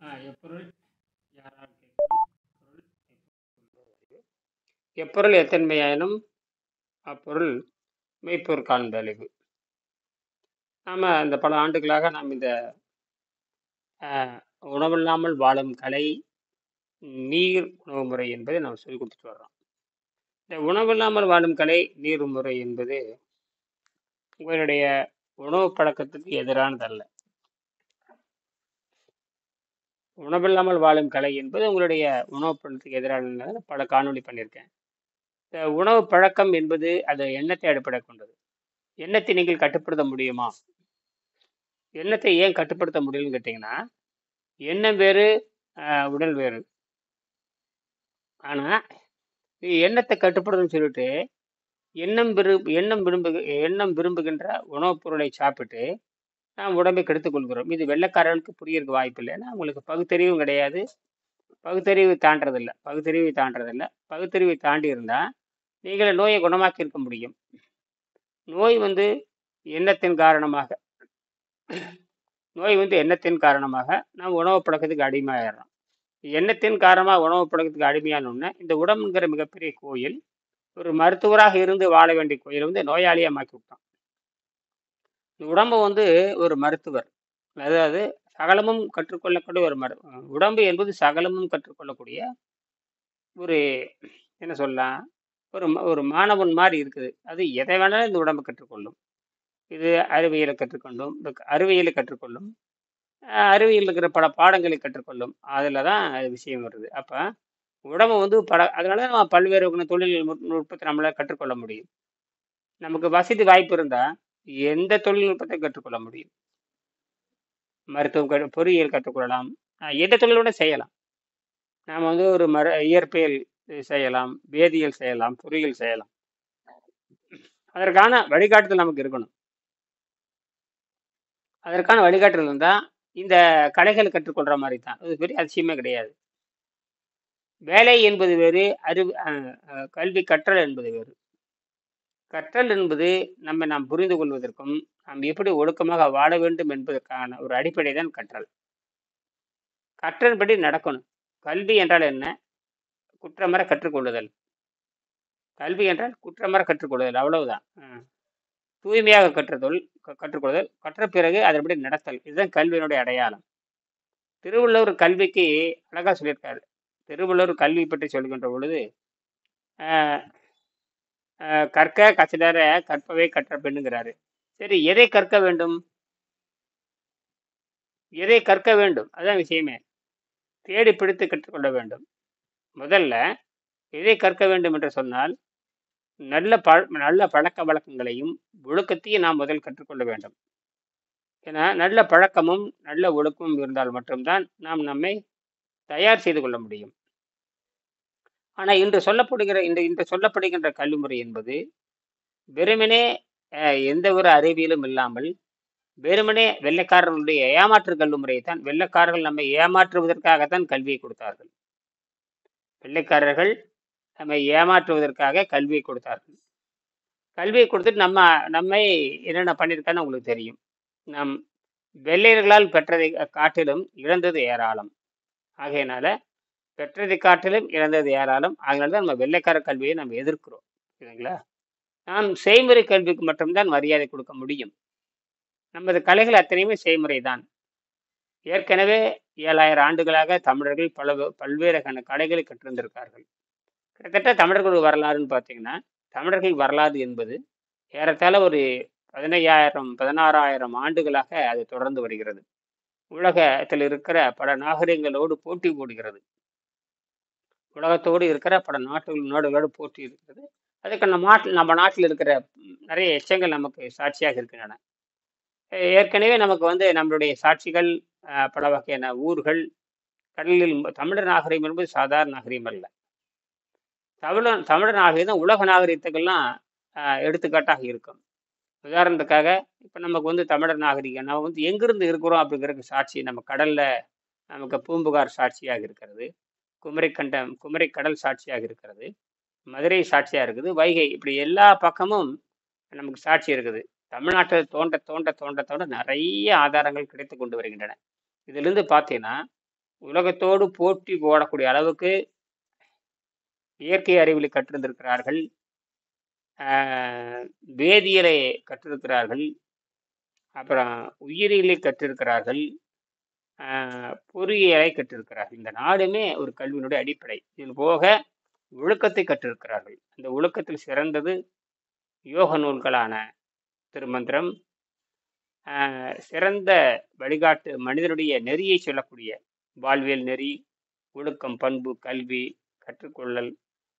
எப்பொருள் யாரால் கேட்கும் பொருள் எப்பொருள் எத்தன்மையாயினும் அப்பொருள் மெய்ப்பொருள் காண்பதறிவு. நாம இந்த பல ஆண்டுகளாக நாம் இந்த ஆஹ், உணவில்லாமல் வாழும் கலை, நீர் உணவு முறை என்பதை நாம் சொல்லிக் கொடுத்துட்டு வர்றோம். இந்த உணவில்லாமல் வாழும் கலை, நீர் முறை என்பது உங்களுடைய உணவு பழக்கத்துக்கு எதிரானதல்ல. உணவில்லாமல் வாழும் கலை என்பது உங்களுடைய உணவு பழக்கத்துக்கு எதிரானது. பல காணொளி பண்ணியிருக்கேன். இந்த உணவு பழக்கம் என்பது அது எண்ணத்தை அடிப்படை கொண்டது. எண்ணத்தை நீங்கள் கட்டுப்படுத்த முடியுமா? எண்ணத்தை ஏன் கட்டுப்படுத்த முடியும்னு கேட்டிங்கன்னா, எண்ணம் வேறு, உடல் வேறு. ஆனா எண்ணத்தை கட்டுப்படுத்துன்னு சொல்லிட்டு எண்ணம் விரும்புகின்ற உணவுப் பொருளை சாப்பிட்டு நாம் உடம்பை கெடுத்துக் கொள்கிறோம். இது வெள்ளைக்காரர்களுக்கு புரியறதுக்கு வாய்ப்பு இல்லை. ஏன்னா அவங்களுக்கு பகுத்தறிவும் கிடையாது, பகுத்தறிவை தாண்டி இருந்தா நீங்களே நோயை குணமாக்கி இருக்க முடியும். நோய் வந்து எண்ணத்தின் காரணமாக எண்ணத்தின் காரணமாக நாம் உணவு பழக்கத்துக்கு அடிமையாயிடுறோம். எண்ணத்தின் காரணமாக உணவு பழக்கத்துக்கு அடிமையானோடனே இந்த உடம்புங்கிற மிகப்பெரிய கோயில், ஒரு மருத்துவராக இருந்து வாழ வேண்டிய கோயில் வந்து நோயாளியா மாக்கி விட்டான். இந்த உடம்பு வந்து ஒரு மருத்துவர், அதாவது சகலமும் கற்றுக்கொள்ளக்கூடிய ஒரு உடம்பு என்பது சகலமும் கற்றுக்கொள்ளக்கூடிய ஒரு, என்ன சொல்லலாம், ஒரு மாணவன் மாதிரி இருக்குது. அது எதை வேணாலும் இந்த உடம்பு கற்றுக்கொள்ளும். இது அறிவியலை கற்றுக்கொள்ளும், அறிவியல் இருக்கிற பல பாடங்களை கற்றுக்கொள்ளும். அதில் தான் விஷயம் வருது. அப்போ உடம்பு வந்து அதனால நம்ம பல்வேறு தொழில் நுட்பத்தை நம்மளால் கற்றுக்கொள்ள முடியும். நமக்கு வசதி வாய்ப்பு இருந்தால் எந்த தொழில்நுட்பத்தை கற்றுக்கொள்ள முடியும். மருத்துவம், பொறியியல் கற்றுக்கொள்ளலாம், எந்த தொழிலோட செய்யலாம். நாம் வந்து ஒரு இயற்பியல் செய்யலாம், வேதியியல் செய்யலாம், பொறியியல் செய்யலாம். அதற்கான வழிகாட்டுதல் நமக்கு இருக்கணும். அதற்கான வழிகாட்டுதல் இருந்தால் இந்த கலைகளை கற்றுக்கொள்ற மாதிரி தான். அது பெரிய அதிசயமே கிடையாது. வேலை என்பது வேறு, கல்வி கற்றல் என்பது வேறு. கற்றல் என்பது நாம் புரிந்து கொள்வதற்கும் நாம் எப்படி ஒழுக்கமாக வாழ வேண்டும் என்பதற்கான ஒரு அடிப்படை தான் கற்றல். கற்றல்படி நடக்கணும். கல்வி என்றால் என்ன? குற்றமற கற்றுக்கொள்ளுதல். கல்வி என்றால் குற்றமற கற்றுக்கொள்ளுதல், அவ்வளவுதான். தூய்மையாக கற்றுக்கொள்ளுதல், கற்ற பிறகு அதன்படி நடத்தல், இதுதான் கல்வியினுடைய அடையாளம். திருவள்ளுவர் கல்விக்கு அழகா சொல்லியிருக்காரு. திருவள்ளுவர் கல்வி பற்றி சொல்கின்ற பொழுது, கற்க கசடர கற்பவை கற்ற பெண்ணுங்கிறாரு. சரி, எதை கற்க வேண்டும்? அதான் விஷயமே. தேடி பிடித்து கற்றுக்கொள்ள வேண்டும். முதல்ல எதை கற்க வேண்டும் என்று சொன்னால், நல்ல பழக்க வழக்கங்களையும் ஒழுக்கத்தையும் நாம் முதல் கற்றுக்கொள்ள வேண்டும். ஏன்னா நல்ல பழக்கமும் நல்ல ஒழுக்கமும் இருந்தால் மட்டும்தான் நாம் நம்மை தயார் செய்து கொள்ள முடியும். ஆனால் இன்று சொல்லப்படுகின்ற கல்வி முறை என்பது வெறுமனே எந்த ஒரு அறிவியலும் இல்லாமல் வெறுமனே வெள்ளைக்காரர்களுடைய ஏமாற்று கல்வி முறையை தான். வெள்ளைக்காரர்கள் நம்மை ஏமாற்றுவதற்காகத்தான் கல்வியை கொடுத்தார்கள். வெள்ளைக்காரர்கள் நம்மை ஏமாற்றுவதற்காக கல்வியை கொடுத்தார்கள். கல்வியை கொடுத்துட்டு நம்மை என்னென்ன பண்ணியிருக்கான்னு உங்களுக்கு தெரியும். நம் வெள்ளையர்களால் பெற்றதை காட்டிலும் இழந்தது ஏராளம். ஆகையினால பெற்றதை காட்டிலும் இழந்தது ஏராளம். அதனால தான் நம்ம வெள்ளைக்கார கல்வியை நம்ம எதிர்க்கிறோம். சரிங்களா? நாம் செய்முறை கல்விக்கு மட்டும்தான் மரியாதை கொடுக்க முடியும். நமது கலைகள் அத்தனையுமே செய்முறை தான். ஏற்கனவே 7000 ஆண்டுகளாக தமிழர்கள் பல்வேறு கலைகளை கற்றிருந்திருக்கார்கள். கிட்டத்தட்ட தமிழர்கள் வரலாறுன்னு பார்த்தீங்கன்னா, தமிழர்கள் வரலாறு என்பது ஏறத்தாழ ஒரு 16,000 ஆண்டுகளாக அது தொடர்ந்து வருகிறது. உலகத்தில் இருக்கிற பல நாகரிகங்களோடு போட்டி போடுகிறது. உலகத்தோடு இருக்கிற பல நாடுகளோடு போட்டி இருக்கிறது. அதுக்கு நம்ம நாட்டில் இருக்கிற நிறைய எச்சங்கள் நமக்கு சாட்சியாக இருக்கின்றன. ஏற்கனவே நமக்கு வந்து நம்மளுடைய சாட்சிகள், பல வகையான ஊர்கள், கடலில். தமிழர் நாகரிகம் என்பது சாதாரண நாகரிகம் அல்ல. தமிழர் நாகரிகம் உலக நாகரிகத்துக்கெல்லாம் எடுத்துக்காட்டாக இருக்கும். உதாரணத்துக்காக இப்போ நமக்கு வந்து தமிழர் நாகரிகம், நம்ம வந்து எங்கிருந்து இருக்கிறோம் அப்படிங்கிறதுக்கு சாட்சி நம்ம கடல்ல நமக்கு பூம்புகார் சாட்சியாக இருக்கிறது, குமரி கடல் சாட்சியாக இருக்கிறது, மதுரை சாட்சியாக இருக்குது, வைகை, இப்படி எல்லா பக்கமும் நமக்கு சாட்சி இருக்குது. தமிழ்நாட்டில் தோண்ட தோண்ட தோண்ட தோண்ட நிறைய ஆதாரங்கள் கிடைத்து கொண்டு வருகின்றன. இதிலிருந்து பார்த்தீங்கன்னா உலகத்தோடு போட்டி போடக்கூடிய அளவுக்கு இயற்கை அறிவியலை கற்றிருந்திருக்கிறார்கள். வேதியியலை கற்றிருக்கிறார்கள். அப்புறம் உயிரியலை கற்றிருக்கிறார்கள். பொறியியலை கற்றிருக்கிறார்கள். இந்த நாடுமே ஒரு கல்வியினுடைய அடிப்படை. இதில் போக ஒழுக்கத்தை கற்றிருக்கிறார்கள். அந்த ஒழுக்கத்தில் சிறந்தது யோக நூல்களான திருமந்திரம், சிறந்த வழிகாட்டு மனிதனுடைய நெறியை சொல்லக்கூடிய வாழ்வியல் நெறி, ஒழுக்கம், பண்பு, கல்வி, கற்றுக்கொள்ளல்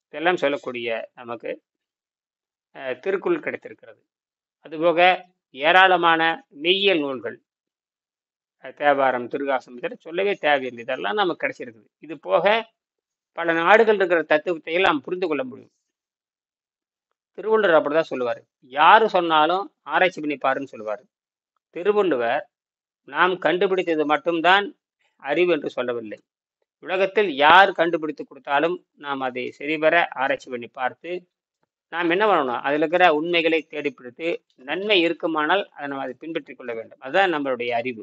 இதெல்லாம் சொல்லக்கூடிய நமக்கு திருக்குறள் கிடைத்திருக்கிறது. அதுபோக ஏராளமான மெய்யியல் நூல்கள், தேவாரம், திருகாசம் இதெல்லாம் சொல்லவே தேவையில்லை. இதெல்லாம் நமக்கு கிடைச்சிருக்குது. இது போக பல நாடுகள் இருக்கிற தத்துவத்தை நாம் புரிந்து கொள்ள முடியும். திருவள்ளுவர் அப்படிதான் சொல்லுவார். யாரு சொன்னாலும் ஆராய்ச்சி பண்ணி பாருன்னு சொல்லுவார். திருவள்ளுவர் நாம் கண்டுபிடித்தது மட்டும்தான் அறிவு என்று சொல்லவில்லை. உலகத்தில் யார் கண்டுபிடித்து கொடுத்தாலும் நாம் அதை சரிவர ஆராய்ச்சி பண்ணி பார்த்து நாம் என்ன பண்ணணும், அதில் இருக்கிற உண்மைகளை தேடிப்பிடித்து நன்மை இருக்குமானால் அதை நம்ம அதை பின்பற்றி கொள்ள வேண்டும். அதுதான் நம்மளுடைய அறிவு.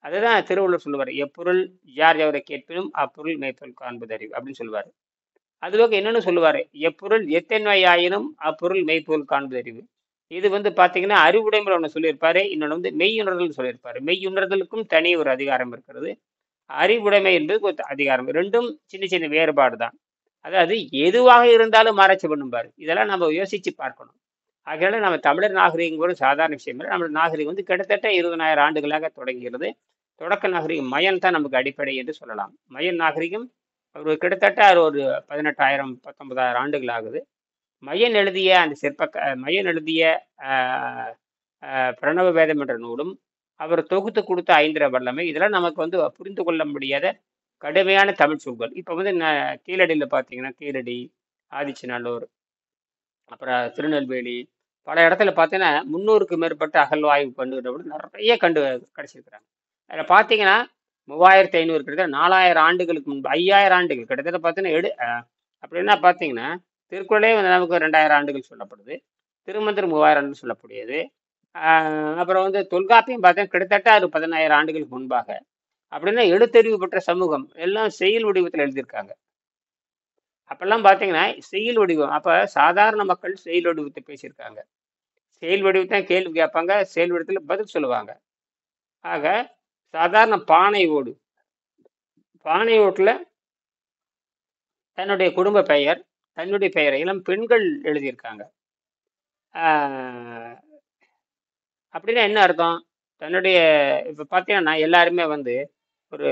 அதுதான் திருவள்ளுவர் சொல்லுவார், எப்பொருள் யார் எவரை கேட்பினும் அப்பொருள் மெய்ப்பொருள் காண்பது அறிவு அப்படின்னு சொல்லுவார். அதுபோக என்னன்னு சொல்லுவார், எப்பொருள் எத்தன்மையாயினும் அப்பொருள் மெய்ப்பொருள் காண்பது அறிவு. இது பார்த்தீங்கன்னா அறிவுடைமையில் ஒன்று சொல்லியிருப்பாரு, இன்னொன்று மெய்யுணர்தல் சொல்லியிருப்பாரு. மெய்யுணர்தலுக்கும் தனி ஒரு அதிகாரம் இருக்கிறது, அறிவுடைமை என்பது ஒரு அதிகாரம். ரெண்டும் சின்ன சின்ன வேறுபாடு தான். அதாவது எதுவாக இருந்தாலும் ஆராய்ச்சி பண்ணும்பாரு. இதெல்லாம் நம்ம யோசிச்சு பார்க்கணும். ஆகையால நம்ம தமிழர் நாகரிகம் கூட சாதாரண விஷயம் இல்லை. நம்ம நாகரிகம் கிட்டத்தட்ட 20,000 ஆண்டுகளாக தொடங்குகிறது. தொடக்க நாகரிகம் மயன் தான் நமக்கு அடிப்படை என்று சொல்லலாம். மயன் நாகரிகம் ஒரு கிட்டத்தட்ட ஒரு 18,000 19,000 ஆண்டுகள் ஆகுது. மயன் எழுதிய அந்த மயன் எழுதிய பிரணவ வேதம் என்ற நூலும் அவர் தொகுத்து கொடுத்த ஐந்திர வல்லமை இதெல்லாம் நமக்கு புரிந்து கொள்ள முடியாத கடுமையான தமிழ் சொற்கள். இப்போ கீழடியில் பார்த்தீங்கன்னா கீழடி, ஆதிச்சநல்லூர், அப்புறம் திருநெல்வேலி, பல இடத்துல பார்த்தீங்கன்னா 300க்கு மேற்பட்ட அகழ்வாய்வு பண்ணுறவங்க நிறைய கிடைச்சிருக்கிறாங்க. அதில் பார்த்தீங்கன்னா 3,500 கிட்டத்தட்ட 4,000 ஆண்டுகளுக்கு முன்பு, 5,000 ஆண்டுகள் கிட்டத்தட்ட பார்த்தீங்கன்னா அப்படின்னா பார்த்தீங்கன்னா திருக்குறளே நமக்கு 2,000 ஆண்டுகள் சொல்லப்படுது. திருமந்திரம் 3,000 ஆண்டுகள் சொல்லக்கூடியது. அப்புறம் தொல்காப்பியம் பார்த்தீங்கன்னா கிட்டத்தட்ட அது 10,000 ஆண்டுகளுக்கு முன்பாக. அப்படின்னா எழுத்தறிவு பெற்ற சமூகம் எல்லாம் செயல் வடிவத்தில் எழுதியிருக்காங்க. அப்பெல்லாம் பார்த்தீங்கன்னா செயல் வடிவம், அப்போ சாதாரண மக்கள் செயல் வடிவத்தை பேசியிருக்காங்க. செயல் வடிவத்தை கேள்வி கேட்பாங்க, செயல் வடிவத்தில் பதில் சொல்லுவாங்க. ஆக சாதாரண பானை ஓட்டில் தன்னுடைய குடும்ப பெயர், தன்னுடைய பெயரை இளம் பெண்கள் எழுதியிருக்காங்க. அப்படின்னா என்ன அர்த்தம், தன்னுடைய இப்போ பார்த்தீங்கன்னா எல்லாருமே ஒரு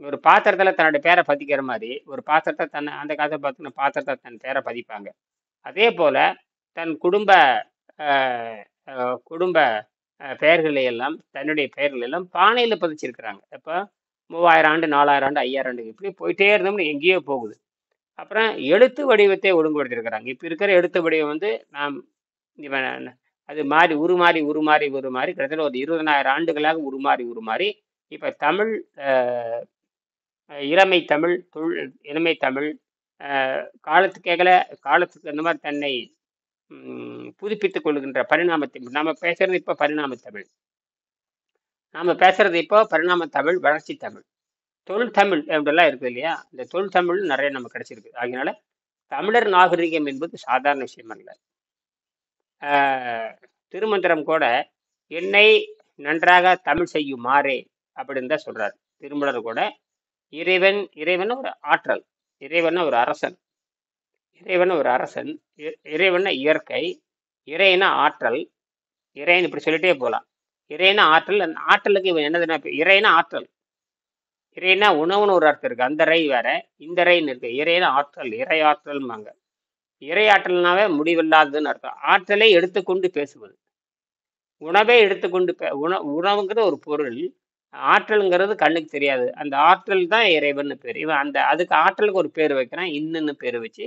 ஒரு பாத்திரத்தில் தன்னுடைய பேரை பதிக்கிற மாதிரி ஒரு பாத்திரத்தை அந்த காலத்தில் பார்த்தீங்கன்னா பாத்திரத்தை தன் பேரை பதிப்பாங்க. அதே போல் தன் குடும்ப பெயர்களை எல்லாம், தன்னுடைய பெயர்கள் எல்லாம் பானையில் பதிச்சிருக்கிறாங்க. இப்போ 3,000 ஆண்டு, 4,000 ஆண்டு, 5,000 ஆண்டு இப்படி போயிட்டே இருந்தோம்னு எங்கேயோ போகுது. அப்புறம் எழுத்து வடிவத்தை ஒழுங்குபடுத்தியிருக்கிறாங்க. இப்போ இருக்கிற எழுத்து வடிவம் நாம் அது உருமாறி கிட்டத்தட்ட ஒரு 20,000 ஆண்டுகளாக உருமாறி இப்போ தமிழ், இளமை தமிழ் காலத்துக்கு அந்த மாதிரி தன்னை புதுப்பித்துக் கொள்கின்ற பரிணாமத்தை நம்ம பேசுறது இப்போ பரிணாம தமிழ், வளர்ச்சி தமிழ், தொல் தமிழ் அப்படிலாம் இருக்குது இல்லையா. இந்த தொல் தமிழ் நிறைய நமக்கு கிடைச்சிருக்கு. அதனால தமிழர் நாகரிகம் என்பது சாதாரண விஷயம் அல்ல. திருமந்திரம் கூட என்னை நன்றாக தமிழ் செய்யுமாறே அப்படின்னு தான் சொல்றாரு. திருமலர் கூட இறைவன் ஒரு ஆற்றல், இறைவன் ஒரு அரசன், இறைவன் இயற்கை, இறைனா ஆற்றல், இறைன்னு இப்படி சொல்லிட்டே போகலாம். இறைனா ஆற்றல், அந்த ஆற்றலுக்கு இவன் என்னதுன்னா இறைனா ஆற்றல், இறைனா உணவுன்னு ஒரு அர்த்தம் இருக்கு. அந்த ரை வேற, இந்த ரைன்னு இருக்கு. இறைனா ஆற்றல், இறை ஆற்றல்மாங்க. இறை ஆற்றல்னாவே முடிவில்லாததுன்னு அர்த்தம். ஆற்றலை எடுத்துக்கொண்டு பேசுவது, உணவை எடுத்துக்கொண்டு உணவுங்கிற ஒரு பொருள், ஆற்றல்ங்கிறது கண்ணுக்கு தெரியாது. அந்த ஆற்றல் தான் இறைவன் பேர். இவன் அதுக்கு ஆற்றலுக்கு ஒரு பேர் வைக்கிறான், இன்னுன்னு பேர் வச்சு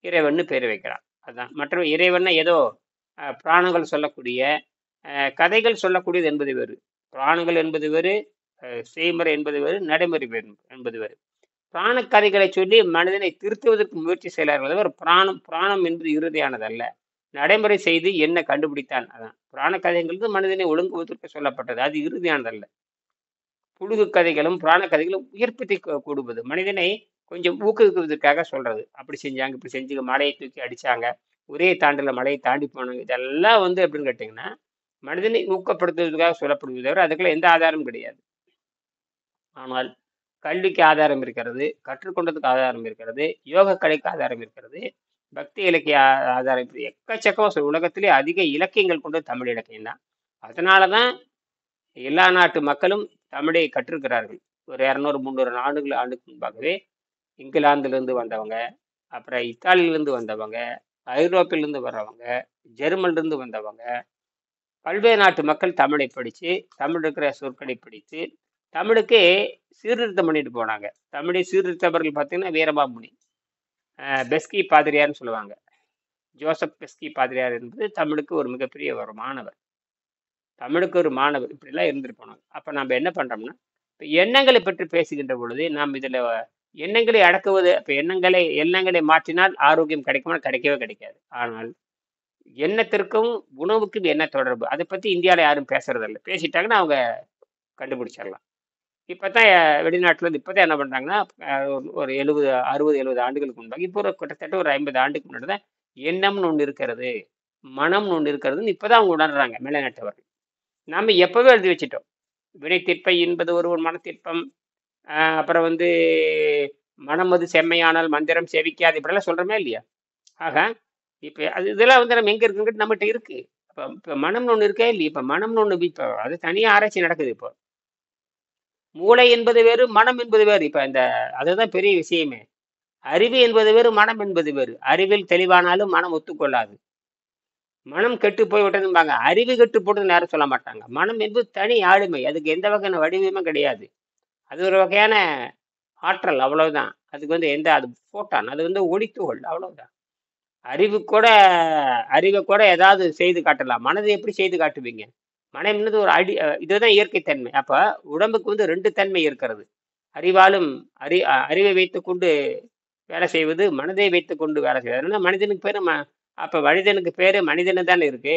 இறைவன் பேர் வைக்கிறான். அதுதான். மற்ற இறைவன் ஏதோ பிராணங்கள் சொல்லக்கூடிய கதைகள் சொல்லக்கூடியது என்பது வேறு. பிராணங்கள் என்பது வேறு, செய்முறை என்பது வேறு, நடைமுறை என்பது வேறு. பிராண கதைகளை சொல்லி மனிதனை திருத்துவதற்கு முயற்சி செய்கிறார்கள். ஒரு பிராணம் என்பது இறுதியானது அல்ல, நடைமுறை செய்து என்ன கண்டுபிடித்தான். அதான் பிராண கதைங்கிறது மனிதனை ஒழுங்குவதற்கு சொல்லப்பட்டது, அது இறுதியானதல்ல. புழுகு கதைகளும் புராண கதைகளும் உயிர்ப்பித்தை கூடுவது மனிதனை கொஞ்சம் ஊக்குவிக்கிறதுக்காக சொல்றது. அப்படி செஞ்சாங்க, இப்படி செஞ்சு மலையை தூக்கி அடிச்சாங்க, ஒரே தாண்டுல மலையை தாண்டி போனாங்க. இதெல்லாம் வந்து எப்படின்னு கேட்டிங்கன்னா, மனிதனை ஊக்கப்படுத்துவதற்காக சொல்லப்படுவதை தவிர அதுக்குள்ள எந்த ஆதாரமும் கிடையாது. ஆனால் கல்விக்கு ஆதாரம் இருக்கிறது, கற்றுக்கொண்டதுக்கு ஆதாரம் இருக்கிறது, யோக கலைக்கு ஆதாரம் இருக்கிறது, பக்தி இலக்கிய ஆதாரம் இருக்குது. எக்கச்சக்கம் உலகத்திலே அதிக இலக்கியங்கள் கொண்டது தமிழ் இலக்கியம் தான். அதனாலதான் எல்லா நாட்டு மக்களும் தமிழை கற்றிருக்கிறார்கள். ஒரு 200 300 ஆண்டுக்கு முன்பாகவே இங்கிலாந்திலிருந்து வந்தவங்க, அப்புறம் இத்தாலியிலிருந்து வந்தவங்க, ஐரோப்பிலிருந்து வர்றவங்க, ஜெர்மனிலிருந்து வந்தவங்க, பல்வேறு நாட்டு மக்கள் தமிழை படித்து, தமிழ் இருக்கிற சொற்களை படித்து, தமிழுக்கு சீர்திருத்தம் பண்ணிட்டு போனாங்க. தமிழை சீர்திருத்தவர்கள் பார்த்தீங்கன்னா வீரமாமுனி, பெஸ்கி பாதிரியார்னு சொல்லுவாங்க. ஜோசப் பெஸ்கி பாதிரியார் என்பது தமிழுக்கு ஒரு மிகப்பெரிய ஒரு மாணவர். தமிழுக்கு ஒரு மாணவர் இப்படிலாம் இருந்துட்டு போனாங்க. அப்போ நம்ம என்ன பண்ணுறோம்னா, இப்போ எண்ணங்களை பற்றி பேசுகின்ற பொழுது நாம் இதில் எண்ணங்களை அடக்குவது, இப்போ எண்ணங்களை மாற்றினால் ஆரோக்கியம் கிடைக்குமா? கிடைக்கவே கிடைக்காது. ஆனால் எண்ணத்திற்கும் உணவுக்கும் என்ன தொடர்பு, அதை பற்றி இந்தியாவில் யாரும் பேசுறதில்ல. பேசிட்டாங்கன்னா அவங்க கண்டுபிடிச்சிடலாம். இப்போ தான் வெளிநாட்டில் இப்போ தான் என்ன பண்ணுறாங்கன்னா, ஒரு 60 70 ஆண்டுகளுக்கு முன்பாக, இப்போ கிட்டத்தட்ட ஒரு 50 ஆண்டுக்கு முன்னாடி தான் எண்ணம்னு ஒன்று இருக்கிறது, மனம்னு ஒன்று இருக்கிறதுன்னு இப்போ தான் அவங்க உணர்றாங்க மேலைநாட்டவர்கள். நாம் எப்போவே எழுதி வச்சிட்டோம். வினைத்திற்பை என்பது ஒரு மனத்திற்பம், அப்புறம் வந்து மனம் அது செம்மையானால் மந்திரம் செவிக்காது, இப்படிலாம் சொல்கிறோமே இல்லையா? ஆக இப்போ இதெல்லாம் வந்து நம்ம எங்கே இருக்குங்கிறது நம்மகிட்ட இருக்குது. இப்போ மனம்னு ஒன்று இருக்கே இல்லையா? இப்போ மனம்னு ஒன்று இப்போ அது தனியாக ஆராய்ச்சி நடக்குது. இப்போ மூளை என்பது வேறு, மனம் என்பது வேறு. இப்போ அதுதான் பெரிய விஷயமே. அறிவு என்பது வேறு, மனம் என்பது வேறு. அறிவில் தெளிவானாலும் மனம் ஒத்துக்கொள்ளாது. மனம் கெட்டு போய் விட்டதும்பாங்க, அறிவு கெட்டு போட்டதுன்னு யாரும் சொல்ல மாட்டாங்க. மனம் என்பது தனி ஆளுமை, அதுக்கு எந்த வகையான வடிவமும் கிடையாது. அது ஒரு வகையான ஆற்றல், அவ்வளவுதான். அதுக்கு வந்து அது போட்டான், அது வந்து ஒளித்துகள், அவ்வளவுதான். அறிவை கூட ஏதாவது செய்து காட்டலாம், மனதை எப்படி செய்து காட்டுவீங்க? மனம் என்பது ஒரு இதுதான் இயற்கை தன்மை. அப்ப உடம்புக்கு வந்து 2 தன்மை இருக்கிறது. அறிவை வைத்துக்கொண்டு வேலை செய்வது, மனதை வைத்துக்கொண்டு வேலை செய்வது. அதனால மனிதனுக்கு பேரு அப்ப மனிதனுக்கு பேரு மனிதனு தானே இருக்கு.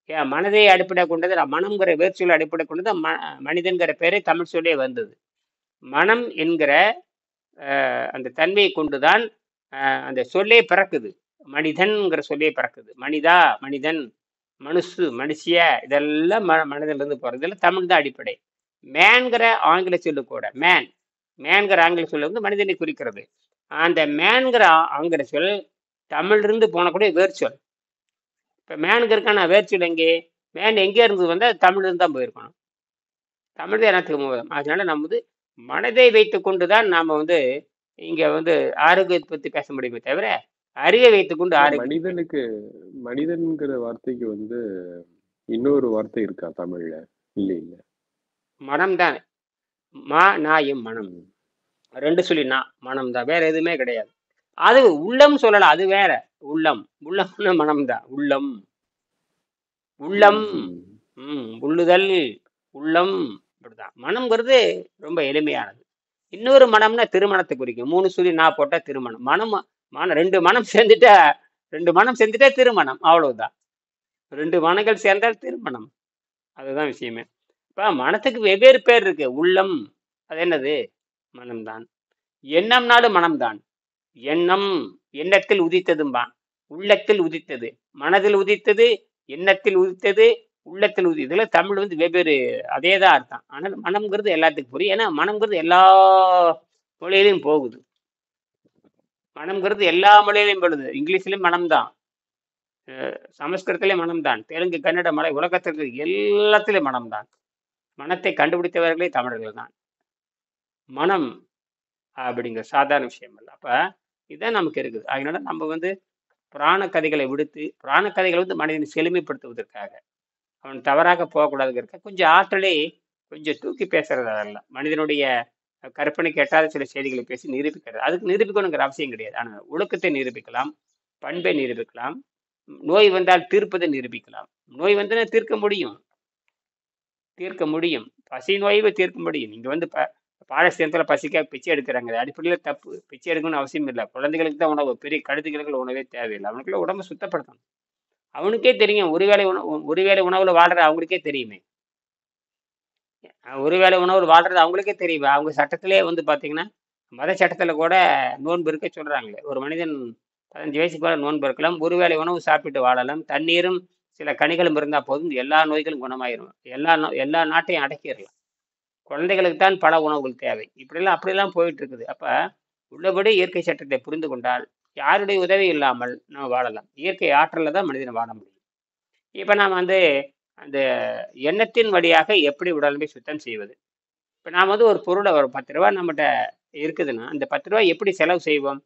ஏன் மனதை அடிப்படை கொண்டது, மனம்ங்கிற வேர்ச்சொல் அடிப்படை கொண்டது மனிதன்கிற பேரே தமிழ் சொல்லே வந்தது. மனம் என்கிற அந்த தன்மையை கொண்டுதான் அந்த சொல்லே பிறக்குது. மனிதன்கிற சொல்லே பிறக்குது. மனிதா, மனிதன், மனுஷிய, இதெல்லாம் மனதிலிருந்து போறது. இதெல்லாம் தமிழ் தான் அடிப்படை. மேன்கிற ஆங்கில சொல்லு கூட, மேன்கிற ஆங்கில சொல்லு வந்து மனிதனை குறிக்கிறது. அந்த மேன்கிற ஆங்கில சொல் தமிழிலிருந்து போனக்கூடிய வேர்ச்சொல். இப்போ மேனுங்கிறதுக்கான வேர்ச்சொல் எங்கே? மேன் எங்கே இருந்து வந்தால் தமிழ்லேருந்து தான் போயிருக்கணும். தமிழ் தான் எனக்கு மூலம். அதனால நம்ம வந்து மனதை வைத்து கொண்டு தான் நாம் வந்து இங்கே வந்து ஆரோக்கியத்தை பற்றி பேச முடியுமே தவிர அறிவை வைத்துக்கொண்டு மனிதன்கிற வார்த்தைக்கு வந்து இன்னொரு வார்த்தை இருக்கா தமிழ்ல? இல்லை இல்லை, மனம் தான். நாயும் மனம் 2 சொல்லி மனம் தான், வேற எதுவுமே கிடையாது. அது உள்ளம் சொல்லலாம், அது வேற. உள்ளம்னு மனம் தான். உள்ளம் உள்ளுதல், உள்ளம், இப்படிதான். மனம்ங்கிறது ரொம்ப எளிமையானது. இன்னொரு மனம்னா திருமணத்தை குறிக்கும். 3 சொல்லி போட்டா திருமணம். ரெண்டு மனம் சேர்ந்துட்டா திருமணம், அவ்வளவுதான். 2 மனங்கள் சேர்ந்தால் திருமணம், அதுதான் விஷயமே. இப்ப மனத்துக்கு வெவ்வேறு பேர் இருக்கு. உள்ளம் அது என்னது? மனம்தான். எண்ணம்னாலும் மனம்தான். எண்ணத்தில் உதித்ததும்பான். உள்ளத்தில் உதித்தது, மனதில் உதித்தது, எண்ணத்தில் உதித்தது, உள்ளத்தில் உதித்தது. இதுல தமிழ் வந்து வெவ்வேறு, அதே தான் அர்த்தம். ஆனால் மனம்ங்கிறது எல்லாத்துக்கும் புரியும். ஏன்னா மனம்ங்கிறது எல்லா மொழியிலையும் போகுது. மனம்ங்கிறது எல்லா மொழியிலையும் போடுது. இங்கிலீஷ்லயும் மனம்தான், சமஸ்கிருதத்திலே மனம்தான், தெலுங்கு, கன்னட, மலை, உலகத்திற்கு எல்லாத்திலையும் மனம்தான். மனத்தை கண்டுபிடித்தவர்களே தமிழர்கள் தான். மனம் அப்படிங்கிற சாதாரண விஷயம் இல்லை. அப்ப இதுதான் நமக்கு இருக்குது. அதனால நம்ம வந்து புராண கதைகளை விடுத்து, புராண கதைகளை வந்து மனிதனை செழுமைப்படுத்துவதற்காக, அவன் தவறாக போகக்கூடாதுங்கிறக்க கொஞ்சம் ஆற்றலை கொஞ்சம் தூக்கி பேசுறது. அதெல்லாம் மனிதனுடைய கற்பனைக்கு எட்டாத சில செய்திகளை பேசி நிரூபிக்கிறது. அதுக்கு நிரூபிக்கணுங்கிற அவசியம் கிடையாது. ஆனால் ஒழுக்கத்தை நிரூபிக்கலாம், பண்பை நிரூபிக்கலாம், நோய் வந்தால் தீர்ப்பதை நிரூபிக்கலாம். நோய் வந்து தீர்க்க முடியும். பசி நோயை தீர்க்க முடியும். நீங்க வந்து பாலஸ்தீனத்தில் பசிக்காக பிச்சை எடுக்கிறாங்க, அடிப்படையில் தப்பு. பிச்சை எடுக்கணும்னு அவசியம் இல்லை. குழந்தைகளுக்கு தான் உணவு, பெரிய கழுத்துகளுக்கு உணவே தேவையில்லை. அவனுக்குள்ள உடம்பை சுத்தப்படுத்தணும். அவனுக்கே தெரியும், ஒருவேளை உணவுல வாழ்ற அவங்களுக்கே தெரியுமே. ஒருவேளை உணவு வாழ்றது அவங்களுக்கே தெரியும். அவங்க சட்டத்திலே வந்து பார்த்தீங்கன்னா, மத சட்டத்துல கூட நோன்பு இருக்க சொல்றாங்களே. ஒரு மனிதன் 15 வயசுக்கு மேல நோன்பு இருக்கலாம். ஒருவேளை உணவு சாப்பிட்டு வாழலாம். தண்ணீரும், சில கனிகளும் இருந்தா போதும். எல்லா நோய்களும் குணமாயிரும். எல்லா நாட்டையும் அடக்கிரலாம். குழந்தைகளுக்கு தான் பல உணவுகள் தேவை. அப்படிலாம் போயிட்டு இருக்குது. அப்ப உள்ளபடி இயற்கை சட்டத்தை புரிந்து கொண்டால், யாருடைய உதவி இல்லாமல் நம்ம வாழலாம். இயற்கை ஆற்றல்ல தான் மனிதன் வாழ முடியும். இப்ப நாம வந்து அந்த எண்ணத்தின் வழியாக எப்படி உடலை சுத்தம் செய்வது? இப்ப நாம வந்து ஒரு பொருள ஒரு ரூ. 10 நம்மட்ட இருக்குதுன்னா, அந்த ரூ. 10 எப்படி செலவு செய்வோம்?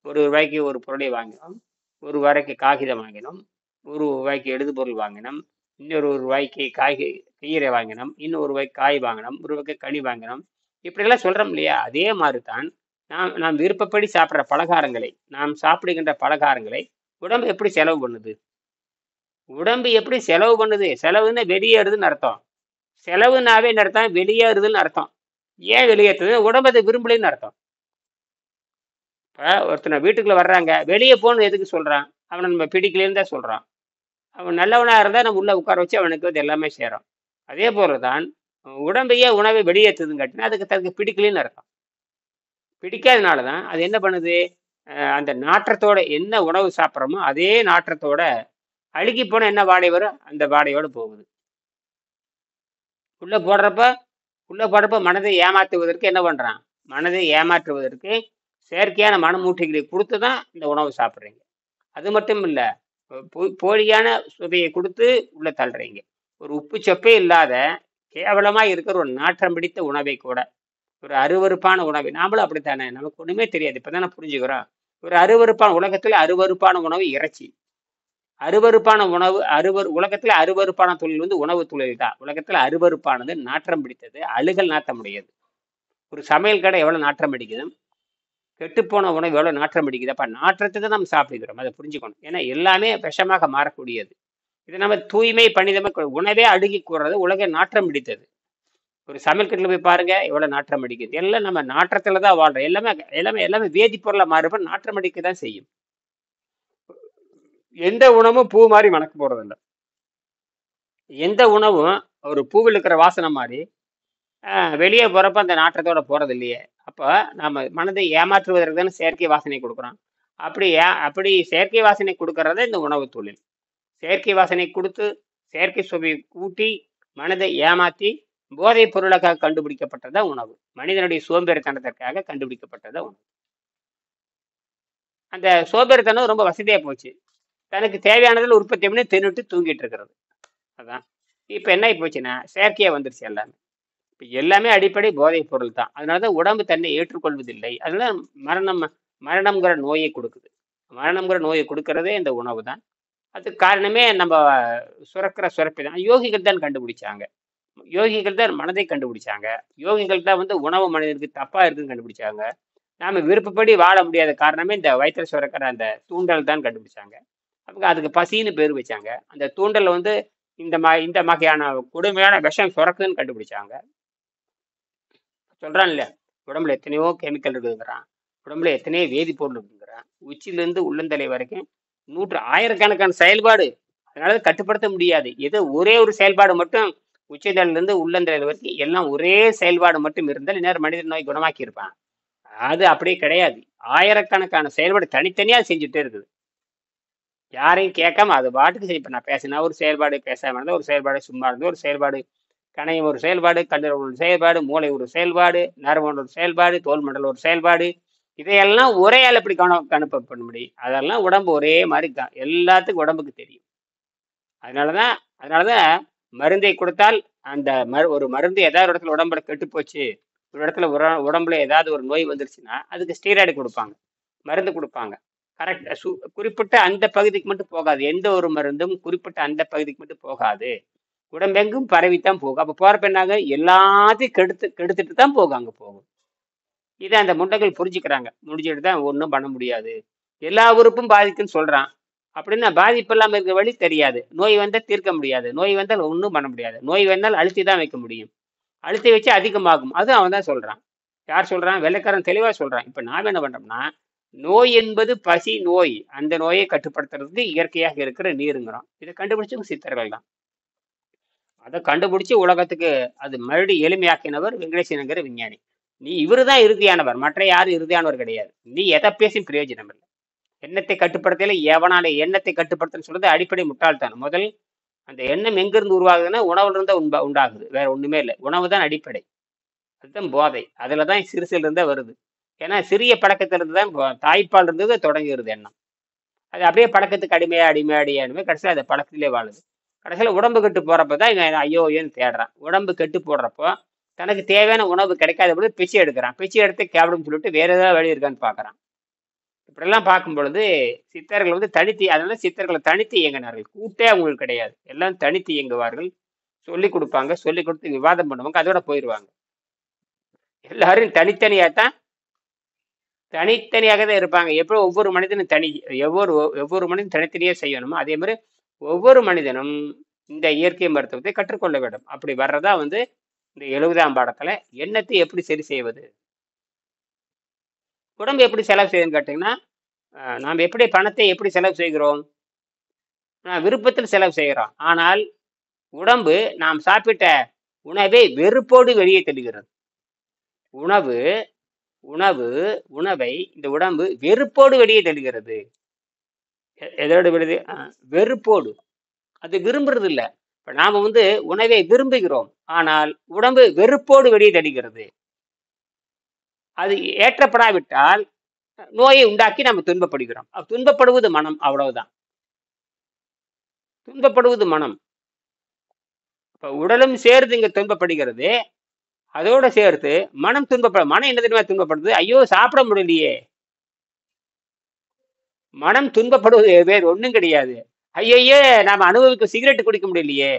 ரூ. 1 ஒரு பொருளை வாங்கினோம். ரூ. 1 காகிதம் வாங்கினோம். ரூ. 1 எழுதுபொருள் வாங்கினோம். இன்னொரு ரூ. 1 கீரை வாங்கினோம். இன்னும் ரூ. 1 காய் வாங்கினோம். ரூ. 1 கனி வாங்கினோம். இப்படியெல்லாம் சொல்றோம் இல்லையா? அதே மாதிரி தான் நாம் விருப்பப்படி சாப்பிடுற பலகாரங்களை, நாம் சாப்பிடுகின்ற பலகாரங்களை உடம்பு எப்படி செலவு பண்ணுது? உடம்பு எப்படி செலவு பண்ணுது? செலவுன்னா வெளியேறுதுன்னு அர்த்தம். செலவுனாவே என்ன அர்த்தம்? வெளியேறுதுன்னு அர்த்தம். ஏன் வெளியேற்றுது? உடம்பு அதை விரும்பலைன்னு அர்த்தம். இப்ப ஒருத்தனை வீட்டுக்குள்ள வர்றாங்க, வெளியே போகணும்னு எதுக்கு சொல்றான்? அவனை நம்ம பிடிக்கலன்னு தான் சொல்றான். அவன் நல்லவனா இருந்தா நம்ம உள்ள உட்கார வச்சு அவனுக்கு வந்து எல்லாமே செய்றோம். அதே போலதான் உடம்பையே உணவை வெளியேற்றுதுன்னு காட்டினா அதுக்கு தனக்கு பிடிக்கலன்னு அர்த்தம். பிடிக்காதனால தான் அது என்ன பண்ணுது? அந்த நாற்றத்தோட என்ன உணவு சாப்பிட்றோமோ அதே நாற்றத்தோட அழுகி போன என்ன வாடை வரும்? அந்த வாடையோட போகுது. உள்ள போடுறப்ப மனதை ஏமாற்றுவதற்கு என்ன பண்றான்? மனதை ஏமாற்றுவதற்கு செயற்கையான மனமூட்டிகளை கொடுத்து தான் இந்த உணவு சாப்பிட்றீங்க. அது மட்டும் இல்ல, போலியான சுவையை கொடுத்து உள்ள தள்ளுறீங்க. ஒரு உப்பு சப்பே இல்லாத கேவலமா இருக்கிற ஒரு நாற்றம் பிடித்த உணவை கூட, ஒரு அருவருப்பான உணவை, நாமளும் அப்படித்தானே, நமக்கு ஒண்ணுமே தெரியாது, இப்பதானே புரிஞ்சுக்கிறோம். ஒரு அருவருப்பான உலகத்துல அருவருப்பான உணவு இறைச்சி. அருவருப்பான உணவு உலகத்துல அருவருப்பான தொழில் வந்து உணவு தொழில் தான். உலகத்துல அருவருப்பானது, நாற்றம் பிடித்தது, அழுகல் நாட்டம் உடையது. ஒரு சமையல் கடை எவ்வளவு நாற்றம் அடிக்குது, கெட்டுப்போன உணவு எவ்வளவு நாற்றம் அடிக்குது. அப்ப நாற்றத்தை தான் நம்ம சாப்பிடுகிறோம், அதை புரிஞ்சுக்கணும். ஏன்னா எல்லாமே விஷமாக மாறக்கூடியது. இதை நம்ம தூய்மை பண்ணிதமா உணவே அழுகி கூறுறது உலக நாற்றம் பிடித்தது. ஒரு சமையல் கட்டில போய் பாருங்க, எவ்வளவு நாற்றம் அடிக்குது. எல்லாம் நம்ம நாற்றத்துல தான் வாழ்றோம். எல்லாமே வேதிப்பொருளை மாறுப நாற்றம் அடிக்க தான் செய்யும். எந்த உணவும் பூ மாதிரி மணக்க போறது இல்லை. எந்த உணவும் ஒரு பூவில் இருக்கிற வாசனை மாதிரி வெளியே போறப்ப அந்த நாற்றத்தோட போறது இல்லையே. அப்ப நம்ம மனதை ஏமாற்றுவதற்கு தானே செயற்கை வாசனை கொடுக்குறோம். அப்படி செயற்கை வாசனை கொடுக்கறத இந்த உணவு தொழில். செயற்கை வாசனை கொடுத்து செயற்கை சுவையை கூட்டி மனதை ஏமாற்றி போதைப் பொருளுக்காக கண்டுபிடிக்கப்பட்டதா உணவு. மனிதனுடைய சோம்பேறித்தனத்திற்காக கண்டுபிடிக்கப்பட்டதா உணவு. அந்த சோம்பேறித்தனம் ரொம்ப வசதியா போச்சு. தனக்கு தேவையானதில் உற்பத்தி பண்ணி தின்னுட்டு தூங்கிட்டு இருக்கிறது. அதான் இப்ப என்ன ஆகி போச்சுன்னா செயற்கையா வந்துருச்சு எல்லாமே. இப்ப எல்லாமே அடிப்படை போதைப் பொருள் தான். அதனாலதான் உடம்பு தன்னை ஏற்றுக்கொள்வதில்லை. அதனால மரணம்ங்கிற நோயை கொடுக்குது. மரணம்ங்கிற நோயை கொடுக்கறதே இந்த உணவு தான். அதுக்கு காரணமே நம்ம சுரப்பை தான். யோகிகள் தான் கண்டுபிடிச்சாங்க. யோகிகள் தான் மனதை கண்டுபிடிச்சாங்க. யோகிகள் தான் வந்து உணவு மனிதனுக்கு தப்பா இருக்குன்னு கண்டுபிடிச்சாங்க. நாம விருப்பப்படி வாழ முடியாத காரணமே இந்த வயிற்றுல சுரக்கிற அந்த தூண்டல் தான் கண்டுபிடிச்சாங்க. அவங்க அதுக்கு பசின்னு பேர் வச்சாங்க. அந்த தூண்டல் வந்து இந்த வகையான கொடுமையான விஷம் சுரக்குதுன்னு கண்டுபிடிச்சாங்க. சொல்றான் இல்லையா, உடம்புல எத்தனையோ கெமிக்கல் இருக்குதுங்கிறான், உடம்புல எத்தனையோ வேதிப்பொருள் இருக்குங்கிறான். உச்சிலிருந்து உள்ளந்தலை வரைக்கும் ஆயிரக்கணக்கான செயல்பாடு. அதனால கட்டுப்படுத்த முடியாது. ஏதோ ஒரே ஒரு செயல்பாடு மட்டும் உச்சந்தலையிலிருந்து உள்ளந்தலை வரைக்கும் எல்லாம் ஒரே செயல்பாடு மட்டும் இருந்தால் இந்நேரம் மனித நோய் குணமாக்கி இருப்பான். அது அப்படியே கிடையாது. ஆயிரக்கணக்கான செயல்பாடு தனித்தனியா செஞ்சுட்டே இருக்குது. யாரையும் கேட்காம அது பாட்டுக்கு செய்ய. இப்ப நான் பேசினா ஒரு செயல்பாடு, பேசாம இருந்தா ஒரு செயல்பாடு, சும்மா இருந்தா ஒரு செயல்பாடு, கணையம் ஒரு செயல்பாடு, கல்லூரி ஒரு செயல்பாடு, மூளை ஒரு செயல்பாடு, நரம்பு ஒரு செயல்பாடு, தோல் மண்டலம் ஒரு செயல்பாடு. இதையெல்லாம் ஒரே ஆள் எப்படி கணிப்பு பண்ண முடியும்? அதெல்லாம் உடம்பு ஒரே மாதிரி தான். எல்லாத்துக்கும் உடம்புக்கு தெரியும். அதனாலதான் மருந்தை கொடுத்தால் அந்த ஒரு மருந்து ஏதாவது ஒரு இடத்துல உடம்புல கெட்டு போச்சு, ஒரு இடத்துல உடம்புல ஏதாவது ஒரு நோய் வந்துருச்சுன்னா அதுக்கு ஸ்டீராய்டு கொடுப்பாங்க, மருந்து கொடுப்பாங்க. கரெக்ட். குறிப்பிட்ட அந்த பகுதிக்கு மட்டும் போகாது. எந்த ஒரு மருந்தும் குறிப்பிட்ட அந்த பகுதிக்கு மட்டும் போகாது. உடம்பெங்கும் பரவித்தான் போகும். அப்ப போறப்ப என்னாங்க, எல்லாத்தையும் கெடுத்துட்டு தான் போகும், அங்க போகும். இதை அந்த முண்டைகள் புரிஞ்சுக்கிறாங்க. முடிஞ்சுட்டு தான் ஒன்றும் பண்ண முடியாது, எல்லா உறுப்பும் பாதிக்குன்னு சொல்றான். அப்படின்னா பாதிப்பு இல்லாம இருக்க வழி தெரியாது. நோய் வந்தால் தீர்க்க முடியாது, நோய் வந்தால் ஒன்றும் பண்ண முடியாது. நோய் வந்தால் அழுத்தி தான் வைக்க முடியும். அழுத்தி வச்சு அதிகமாகும். அது அவன் தான் சொல்றான். யார் சொல்றான்? வெள்ளைக்காரன் தெளிவா சொல்றான். இப்ப நாம என்ன பண்றோம்னா, நோய் என்பது பசி நோய். அந்த நோயை கட்டுப்படுத்துறதுக்கு இயற்கையாக இருக்கிற நீருங்கிறோம். இதை கண்டுபிடிச்சவங்க சித்தர்கள் தான். அதை கண்டுபிடிச்சு உலகத்துக்கு அது மறுபடியும் எளிமையாக்கினவர் வெங்கடேசனுங்கிற விஞ்ஞானி. நீ இவருதான் இறுதியானவர், மற்ற யாரும் இறுதியானவர் கிடையாது. நீ எதை பேசி பிரயோஜனம் இல்லை. எண்ணத்தை கட்டுப்படுத்தல எவனால எண்ணத்தை கட்டுப்படுத்தன்னு சொல்றது அடிப்படை முட்டாள்தான். முதல் அந்த எண்ணம் எங்கிருந்து உருவாகுதுன்னா உணவுல இருந்தா உண்டாகுது, வேற ஒண்ணுமே இல்லை. உணவு தான் அடிப்படை, அதுதான் போதை. அதுலதான் சிறுசில இருந்தா வருது. ஏன்னா சிறிய பழக்கத்திலிருந்து தான் தாய்ப்பால் இருந்தது தொடங்குகிறது எண்ணம். அது அப்படியே பழக்கத்துக்கு அடிமையாடியானுமே கடைசியில் அந்த பழக்கத்திலே வாழுது. கடைசியில் உடம்பு கெட்டு போறப்பதான் இவன் ஐயோ ஏன்னு தேடுறான். உடம்பு கெட்டு போடுறப்போ தனக்கு தேவையான உணவு கிடைக்காத பொழுது பிச்சை எடுக்கிறான். பிச்சை எடுத்து கேவலம் சொல்லிட்டு வேற ஏதாவது வழி இருக்கான்னு பார்க்கறான். இப்படிலாம் பார்க்கும் பொழுது சித்தர்கள் வந்து தனித்து, அதனால சித்தர்களை தனித்து இயங்கினார்கள். கூட்டே அவங்களுக்கு கிடையாது, எல்லாம் தனித்து இயங்குவார்கள். சொல்லி கொடுப்பாங்க, சொல்லி கொடுத்து விவாதம் பண்ணுவாங்க, அதோட போயிடுவாங்க. எல்லாரும் தனித்தனியாக தான் இருப்பாங்க. எப்படி ஒவ்வொரு மனிதனும் ஒவ்வொரு மனிதனும் தனித்தனியாக செய்யணுமோ அதே மாதிரி ஒவ்வொரு மனிதனும் இந்த இயற்கை மருத்துவத்தை கற்றுக்கொள்ள வேண்டும். அப்படி வர்றதா வந்து இந்த 70ஆம் பாடத்துல எண்ணத்தை எப்படி சரி செய்வது, உடம்பு எப்படி செலவு செய்யுதுன்னு கேட்டீங்கன்னா, நாம் எப்படி பணத்தை எப்படி செலவு செய்கிறோம்? விருப்பத்தில் செலவு செய்கிறோம். ஆனால் உடம்பு நாம் சாப்பிட்ட உணவை வெறுப்போடு வெளியே தள்ளுகிறது. உணவை இந்த உடம்பு வெறுப்போடு வெளியே தள்ளுகிறது. எதோடு விடுது? வெறுப்போடு. அது விரும்புறது இல்லை. இப்ப நாம வந்து உணவை விரும்புகிறோம், ஆனால் உடம்பு வெறுப்போடு வெளியே தள்ளுகிறது. அது ஏற்றப்படாவிட்டால் நோயை உண்டாக்கி நம்ம துன்பப்படுகிறோம். துன்பப்படுவது மனம், அவ்வளவுதான். துன்பப்படுவது மனம். இப்ப உடலும் சேர்ந்து இங்க துன்பப்படுகிறது, அதோட சேர்த்து மனம் மனம் என்ன தெரியுமா துன்பப்படுது? ஐயோ சாப்பிட முடியலையே. மனம் துன்பப்படுவது வேறு ஒண்ணும் கிடையாது. ஐயையே நாம அனுபவிக்க சிகரெட் குடிக்க முடியலையே,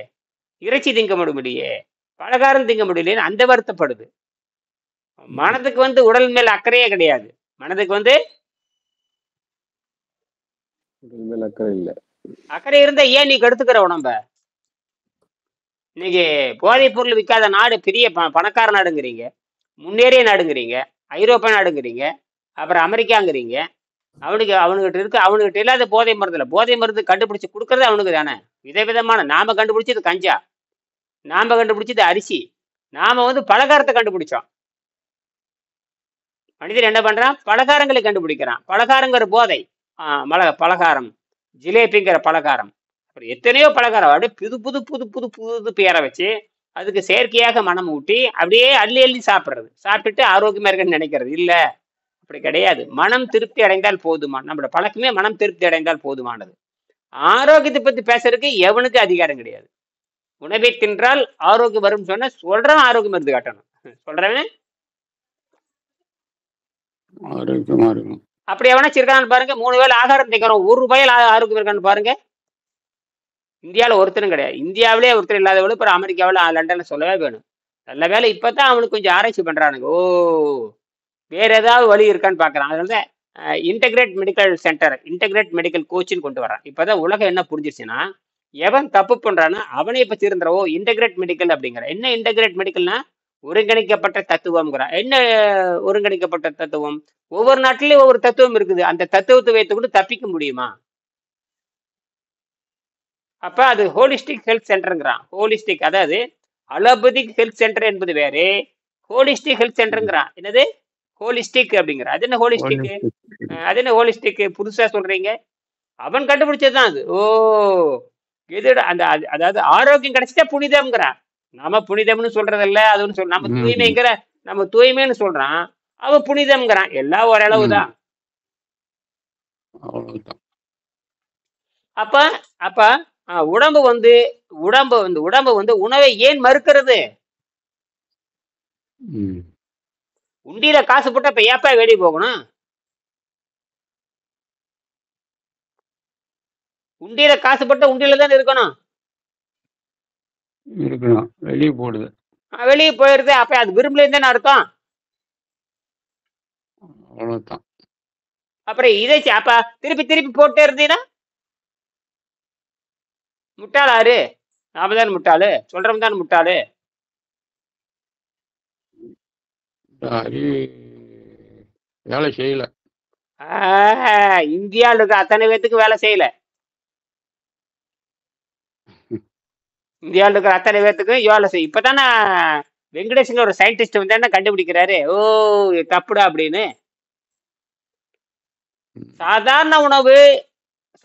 இறைச்சி திங்க முடியலையே, பலகாரம் திங்க முடியலையேன்னு அந்த வருத்தப்படுது. மனதுக்கு வந்து உடல் மேல் அக்கறையே கிடையாது. மனதுக்கு வந்து அக்கறை இருந்தா ஏன் நீ கெடுத்துக்கிற உடம்ப? இன்னைக்கு போதைப் பொருள் விற்காத நாடு பெரிய பணக்கார நாடுங்கிறீங்க, முன்னேறிய நாடுங்கிறீங்க, ஐரோப்பிய நாடுங்கிறீங்க, அப்புறம் அமெரிக்காங்கிறீங்க. அவனுக்கிட்ட இல்லாத போதை மருந்து இல்லை. போதை மருந்து கண்டுபிடிச்சு கொடுக்கறது அவனுக்கு தானே. விதவிதமான, நாம கண்டுபிடிச்சது கஞ்சா, நாம கண்டுபிடிச்சது அரிசி, நாம வந்து பலகாரத்தை கண்டுபிடிச்சோம். மனிதன் என்ன பண்றான்? பலகாரங்களை கண்டுபிடிக்கிறான். பலகாரங்கிற போதை, பலகாரம், ஜிலேபிங்கிற பலகாரம், அப்புறம் எத்தனையோ பலகாரம், அப்படியே புது புது புது புது புது பேரை வச்சு அதுக்கு செயற்கையாக மனம் ஊட்டி அப்படியே அள்ளி அள்ளி சாப்பிட்றது. சாப்பிட்டுட்டு ஆரோக்கியமா இருக்குன்னு நினைக்கிறது இல்ல. அப்படி கிடையாது. மனம் திருப்தி அடைந்தால் போதுமான, நம்மளோட பழக்கமே மனம் திருப்தி அடைந்தால் போதுமானது. ஆரோக்கியத்தை பத்தி பேசுறதுக்கு எவனுக்கு அதிகாரம் கிடையாது. உணவை தின்றால் ஆரோக்கியம் வரும் சொன்ன சொல்றவன் ஆரோக்கியம் இருந்து காட்டணும். சொல்றவன் ஆரோக்கியமா இருக்கும். அப்படி எவனாச்சும் இருக்கான்னு பாருங்க. 3 வேளை ஆகாரம் திங்கிறோம், 1 ரூபாயில் ஆரோக்கியம் இருக்கான்னு பாருங்க. இந்தியாவில் ஒருத்தரும் கிடையாது. இந்தியாவிலே ஒருத்தர் இல்லாதவளும் இப்போ அமெரிக்காவில் லண்டன்ல சொல்லவே வேணும். நல்ல வேலை இப்பதான் அவனுக்கு கொஞ்சம் ஆராய்ச்சி பண்றானுங்க. ஓ வேற ஏதாவது வழி இருக்கான்னு பாக்குறான். அதனால integrate medical centre, integrate medical கோச்சின்னு கொண்டு வரான். இப்பதான் உலகம் என்ன புரிஞ்சிருச்சுன்னா, எவன் தப்பு பண்றான்னா அவனை இப்ப திருந்துறவோ இன்டகிரேட் மெடிக்கல் அப்படிங்கிற. என்ன இன்டகிரேட் மெடிக்கல்னா ஒருங்கிணைக்கப்பட்ட தத்துவம்ங்கிற. என்ன ஒருங்கிணைக்கப்பட்ட தத்துவம்? ஒவ்வொரு நாட்டிலையும் ஒவ்வொரு தத்துவம் இருக்குது. அந்த தத்துவத்தை வைத்துக்கொண்டு தப்பிக்க முடியுமா? அப்ப அது ஹோலிஸ்டிக் ஹெல்த் சென்டருங்கிறான். ஹோலிஸ்டிக், அதாவது அலோபதிக் ஹெல்த் சென்டர் என்பது வேறு, ஹோலிஸ்டிக் ஹெல்த் சென்டருங்கிறான். என்னது ஹோலிஸ்டிக் அப்படிங்கிற? அது என்ன ஹோலிஸ்டிக்? அது என்ன ஹோலிஸ்டிக் புதுசா சொல்றீங்க? அவன் கண்டுபிடிச்சதுதான் அது. ஓ எது அந்த அதாவது ஆரோக்கியம் கிடைச்சிட்டா புனிதம்ங்கிறான். நாம புனிதம்னு சொல்றதில்ல, அதுன்னு சொல்ற. நம்ம தூய்மைங்கிற, நம்ம தூய்மைன்னு சொல்றான், அவன் புனிதம்ங்கிறான். எல்லாம் ஓரளவுதான். அப்ப அப்ப உடம்பு வந்து உணவை ஏன் மறுக்கிறது? உண்டியில காசு போட்டா இப்ப ஏப்பா வெளியே போகணும்? உண்டியில காசு போட்டா உண்டியில தான் இருக்கணும். வெளியே போடுது, வெளியே போயிருது. அப்ப அது விரும்பல அர்த்தம். அவ்வளவுதான். அப்புறம் இதை அப்ப திருப்பி திருப்பி போட்டே இருந்தீங்கன்னா முட்டாளாரு? நாம தான் முட்டாளு, சொல்றவன் தான் முட்டாளு. வேலை செய்யல. இந்தியாவில் இருக்க அத்தனை பேத்துக்கு வேலை செய்யல. இந்தியாவில் இருக்கிற அத்தனை பேர்த்துக்கும் யோகா செய். இப்பதானே வெங்கடேஷன் ஒரு சயின்டிஸ்ட் வந்து என்ன கண்டுபிடிக்கிறாரு, ஓ இது தப்புடா அப்படின்னு. சாதாரண உணவு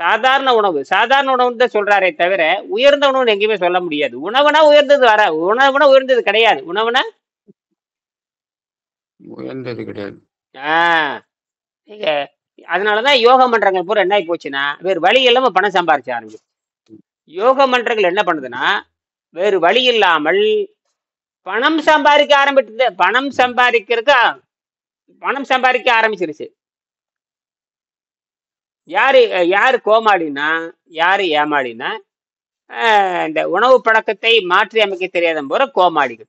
சாதாரண உணவு தான் சொல்றாரே தவிர உயர்ந்த உணவுன்னு எங்கேயுமே சொல்ல முடியாது. உணவுனா உயர்ந்தது உணவுனா உயர்ந்தது கிடையாது. உணவுனா உயர்ந்தது கிடையாது. ஆஹ் நீங்க அதனாலதான் யோக மன்றங்கள் பூரா என்ன ஆகி போச்சுன்னா வேறு வழி இல்லாம பணம் சம்பாரிச்ச ஆரம்பிச்சு. யோக மன்றங்கள் என்ன பண்ணுதுன்னா வேறு வழி இல்லாமல் பணம் சம்பாதிக்க ஆரம்பிச்சது. பணம் சம்பாதிக்க ஆரம்பிச்சிருச்சு. யாரு கோமாளினா, யாரு ஏமாளினா, இந்த உணவு பழக்கத்தை மாற்றி அமைக்க தெரியாத போற கோமாளிகள்.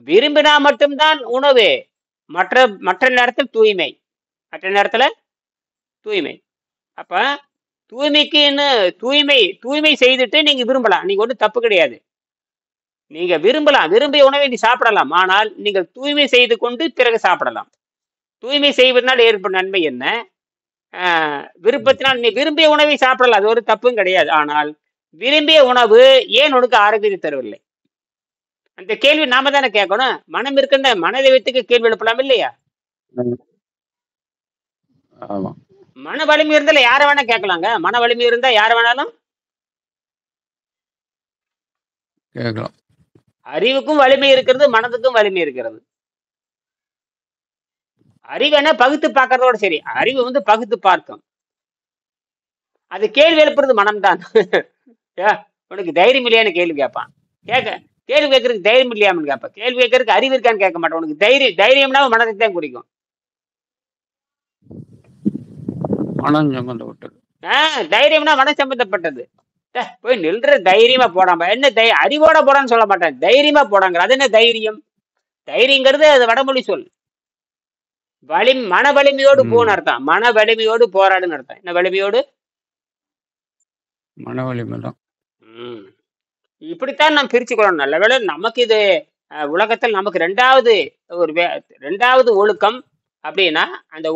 விரும்பினா மட்டும்தான் உணவு, மற்ற மற்ற நேரத்தில் தூய்மை, மற்ற நேரத்துல தூய்மை. அப்ப தூய்மைக்குன்னு தூய்மை செய்துட்டு நீங்க விரும்பலாம், நீங்க ஒன்றும் தப்பு கிடையாது. நீங்க விரும்பலாம், விரும்பிய உணவை நீ சாப்பிடலாம். ஆனால் நீங்கள் தூய்மை செய்து கொண்டு பிறகு சாப்பிடலாம். தூய்மை செய்வதனால் ஏற்படும் நன்மை என்ன? விருப்பத்தினால் நீ விரும்பிய உணவை சாப்பிடலாம், அது ஒரு தப்பும் கிடையாது. ஆனால் விரும்பிய உணவு ஏன் உனக்கு ஆரோக்கியத்தை தரவில்லை? அந்த கேள்வி நாம தானே கேட்கணும். மனம் இருக்கின்ற மனதை வைத்துக்கு கேள்வி எழுப்பலாம் இல்லையா? ஆமா, மன வலிமை இருந்தால யார வேணா கேட்கலாங்க. மன வலிமை இருந்தா யார வேணாலும் கேட்கலாம். அறிவுக்கும் வலிமை இருக்கிறது, மனதுக்கும் வலிமை இருக்கிறது. அறிவு என்ன பகுத்து பார்க்கறதோட சரி, அறிவு வந்து பகுத்து பார்க்கும். அது கேள்வி எழுப்புறது மனம்தான். உனக்கு தைரியம் இல்லையான்னு கேள்வி கேட்பான். கேள்வி கேட்கறதுக்கு தைரியம் இல்லையான்னு கேட்பான். கேள்வி கேட்கறதுக்கு அறிவு இருக்கான்னு கேட்க மாட்டான். உனக்கு தைரியம்னா மனதை தான் குறிக்கும். மனம் சம்பந்தப்பட்டது. தைரியம்னா மனம் சம்பந்தப்பட்டது. போய் நில்ற தைரியமா போடாம என்ன அறிவோட போடான்னு சொல்ல மாட்டேன், தைரியமா போடாங்கிற. அது என்ன தைரியம்? தைரியங்கிறது அது வடமொழி சொல். மன வலிமையோடு போன்னு அர்த்தம். மன வலிமையோடு போராடுன்னு அர்த்தம். என்ன வலிமையோடு? மன வலிமை தான். இப்படித்தான் நாம் பிரிச்சுக்கொள்ளணும். நல்ல வேளை நமக்கு இது உலகத்தில் நமக்கு ரெண்டாவது ஒழுக்கம் அப்படின்னா அந்த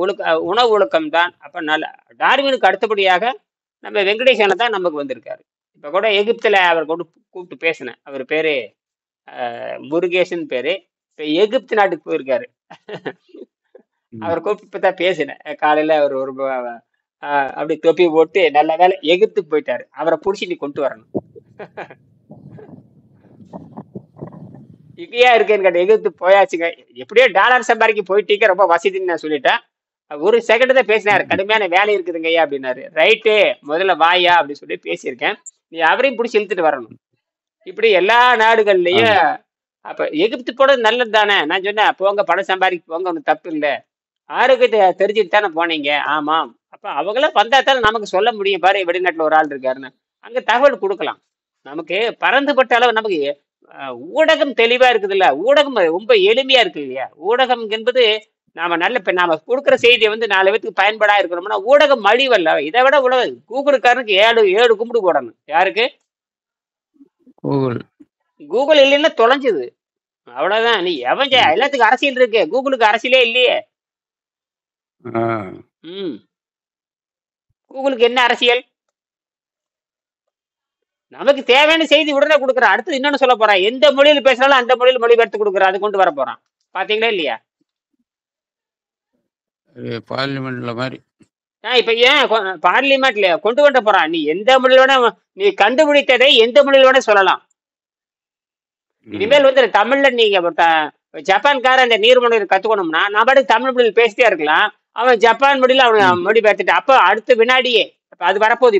உணவு ஒழுக்கம் தான். அப்ப நல்ல டார்வினுக்கு அடுத்தபடியாக நம்ம வெங்கடேசனை தான் நமக்கு வந்திருக்காரு. இப்ப கூட எகிப்துல அவர் கொண்டு கூப்பிட்டு பேசினேன். அவர் பேரு முருகேசன் பேரு. இப்ப எகிப்து நாட்டுக்கு போயிருக்காரு. அவர் கூப்பிட்டு இப்பதான் பேசினேன் காலையில. அவர் ஒரு அப்படி தொப்பி போட்டு நல்ல வேலை எகிப்துக்கு போயிட்டாரு. அவரை புடிச்சு நீ கொண்டு வரணும். இங்கேயா இருக்கேன்னு கேட்ட, எகிப்து போயாச்சுங்க. எப்படியோ டாலர் சம்பாதிக்க போயிட்டீங்க, ரொம்ப வசதின்னு நான் சொல்லிட்டேன். ஒரு செகண்ட் தான் பேசினாரு. கடுமையான வேலை இருக்குதுங்க ஐயா அப்படின்னாரு. ரைட்டு, முதல்ல வாயா அப்படின்னு சொல்லி பேசியிருக்கேன். நீ அவரையும் பிடிச்சி இழுத்துட்டு வரணும். இப்படி எல்லா நாடுகள்லயும். அப்ப எகிப்து போனது நல்லது தானே. நான் சொன்னேன் போங்க, பணம் சம்பாதிக்க போங்க, ஒன்றும் தப்பு இல்லை. ஆரோக்கியத்தை தெரிஞ்சுட்டு தானே போனீங்க. ஆமாம். அப்ப அவங்களாம் வந்தா தானே நமக்கு சொல்ல முடியும், பாரு வெளிநாட்டுல ஒரு ஆள் இருக்காருன்னு அங்க தகவல் கொடுக்கலாம். நமக்கு பறந்துபட்ட அளவு நமக்கு ஊடகம் தெளிவா இருக்குது இல்ல. ஊடகம் ரொம்ப எளிமையா இருக்கு இல்லையா? ஊடகம் என்பது நாம நாம கொடுக்குற செய்தியை வந்து 4 பேருக்கு பயன்படா இருக்கணும்னா ஊடகம் மலிவல்ல. இதை விட கூகுளுக்காரனுக்கு 7 கும்பிடு போடணும். யாருக்கு? கூகுள் இல்லைன்னா தொலைஞ்சது, அவ்வளவுதான். நீ எவன் எல்லாத்துக்கும் அரசியல் இருக்கு, கூகுளுக்கு அரசியலே இல்லையே. கூகுளுக்கு என்ன அரசியல்? நமக்கு தேவையான செய்தி உடனே கொடுக்குறான். அடுத்தது இன்னொன்னு சொல்ல போறான். எந்த மொழியில் பேசினாலும் அந்த மொழியில் மொழிபெயர்த்து கொடுக்குறான். அது கொண்டு வர போறான். பாத்தீங்களா இல்லையா? பார்லிமெண்ட்ல மாதிரி. இப்ப ஏன் பார்லிமெண்ட்ல கொண்டு வர போறான்? நீ எந்த மொழியோட நீ கண்டுபிடித்ததை எந்த மொழியோட சொல்லலாம். இனிமேல் வந்து தமிழ்ல நீங்க ஜப்பான்கார அந்த நீர்மொழி கத்துக்கணும்னா நான் பாட்டுக்கு தமிழ் மொழியில் பேசிட்டே இருக்கலாம். அவன் ஜப்பான் மொழியில அவன் மொழிபெயர்த்துட்டு அப்ப அடுத்த வினாடியே அது வரப்போகுது.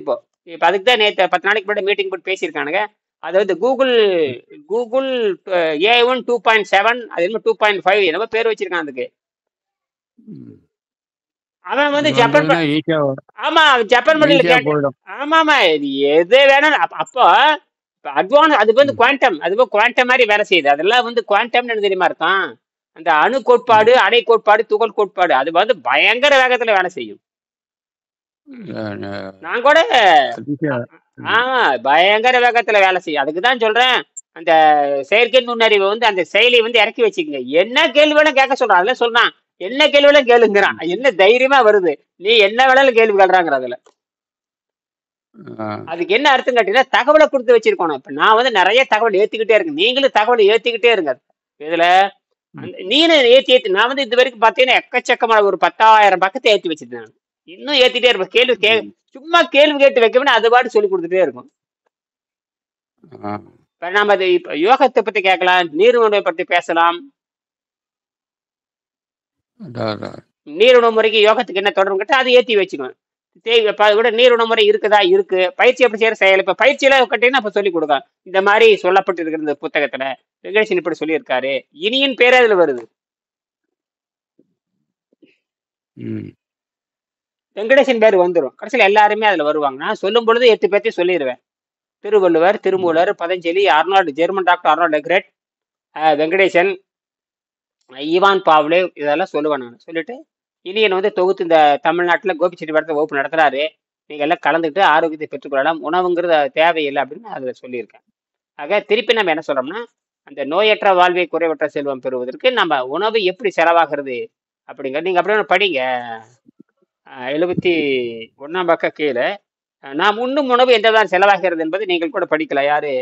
இப்ப அதுக்கு தான் நேற்று 10 நாளைக்கு முன்னாடி மீட்டிங் போட்டு பேசியிருக்கானுங்க. அது வந்து கூகுள் A1 2.7 அது என்ன 2.5 என்னமோ பேர் வச்சிருக்கான் அதுக்கு. அவன் வந்து ஜப்பான், ஆமா ஜப்பான் மொழியில கேட்டு, ஆமாமா எது வேணும். அப்போ அட்வான்ஸ் அது வந்து குவாண்டம், அது குவாண்டம் மாதிரி வேலை செய்யுது. அதெல்லாம் வந்து குவாண்டம்னு தெரியுமா இருக்கும். அந்த அணு கோட்பாடு, அடை கோட்பாடு, துகள் கோட்பாடு அது வந்து பயங்கர வேகத்துல வேலை செய்யும். நான் கூட பயங்கர வேகத்துல வேலை செய்யும். அதுக்குதான் சொல்றேன், அந்த செயற்கை நுண்ணறிவு வந்து அந்த செயலியை வந்து இறக்கி வச்சுக்கங்க. என்ன கேள்வி வேணும் கேட்க சொல்றான். அதுல சொல்றான் என்ன கேள்வி வேணும் கேளுங்கிறான். என்ன தைரியமா வருது, நீ என்ன வேணாலும் கேள்வி கேள்றாங்கிற. அதுல அதுக்கு என்ன அர்த்தம் கேட்டீங்கன்னா, தகவலை கொடுத்து வச்சிருக்கணும். இப்ப நான் வந்து நிறைய தகவல் ஏத்திக்கிட்டே இருக்கேன். நீங்களும் தகவலை ஏத்திக்கிட்டே இருங்க. இதுல நீனும் ஏத்தி நான் வந்து இது வரைக்கும் பாத்தீங்கன்னா எக்கச்சக்கமான ஒரு 10,000 பக்கத்தை ஏத்தி வச்சிருந்தேன் நான். இன்னும் ஏத்திட்டே இருப்பேன். கேள்வி சும்மா கேள்வி கேட்டு வைக்கவே அது பாட்டு சொல்லி கொடுத்துட்டே இருக்கும். இப்ப நாம அது இப்ப யோகத்தை பத்தி கேட்கலாம், நீருணவை பத்தி பேசலாம். நீருணவு முறைக்கு யோகத்துக்கு என்ன தொடர்பு கேட்டா அதை ஏத்தி வச்சுக்கணும். விட நீருணவு முறை இருக்குதா? இருக்கு. பயிற்சி எப்படி செய்யற செயல் இப்ப பயிற்சியில கட்டினா இப்ப சொல்லி கொடுக்க இந்த மாதிரி சொல்லப்பட்டு இருக்கிற இந்த புத்தகத்துல வெங்கடேசன் இப்படி சொல்லியிருக்காரு. இனியின் பேரே அதுல வருது. வெங்கடேசன் பேர் வந்துடும். கடைசியில் எல்லாருமே அதுல வருவாங்க. நான் சொல்லும் பொழுது 8 பேர்த்தையும் சொல்லிடுவேன். Thiruvalluvar, Thirumoolar, Patanjali, Arnold, German doctor Arnold கிரெட், வெங்கடேசன், ஈவான் பாவ்லே, இதெல்லாம் சொல்லுவேன் நான். சொல்லிட்டு இனியன் வந்து தொகுத்து இந்த தமிழ்நாட்டில் கோபிச்செட்டிப்பாளையத்தை வகுப்பு நடத்துறாரு. நீங்க எல்லாம் கலந்துக்கிட்டு ஆரோக்கியத்தை பெற்றுக்கொள்ளலாம். உணவுங்கிறது தேவையில்லை அப்படின்னு அதுல சொல்லியிருக்கேன். ஆக திருப்பி நம்ம என்ன சொல்றோம்னா, அந்த நோயற்ற வாழ்வை குறைவற்ற செல்வம் பெறுவதற்கு நம்ம உணவு எப்படி செலவாகிறது அப்படிங்கிறது நீங்க அப்படியே படிங்க. 71ஆம் பக்கம் கீழே நாம் உண்ணும் உணவு எந்ததான் செலவாகிறது என்பது நீங்கள் கூட படிக்கலாம். யாரு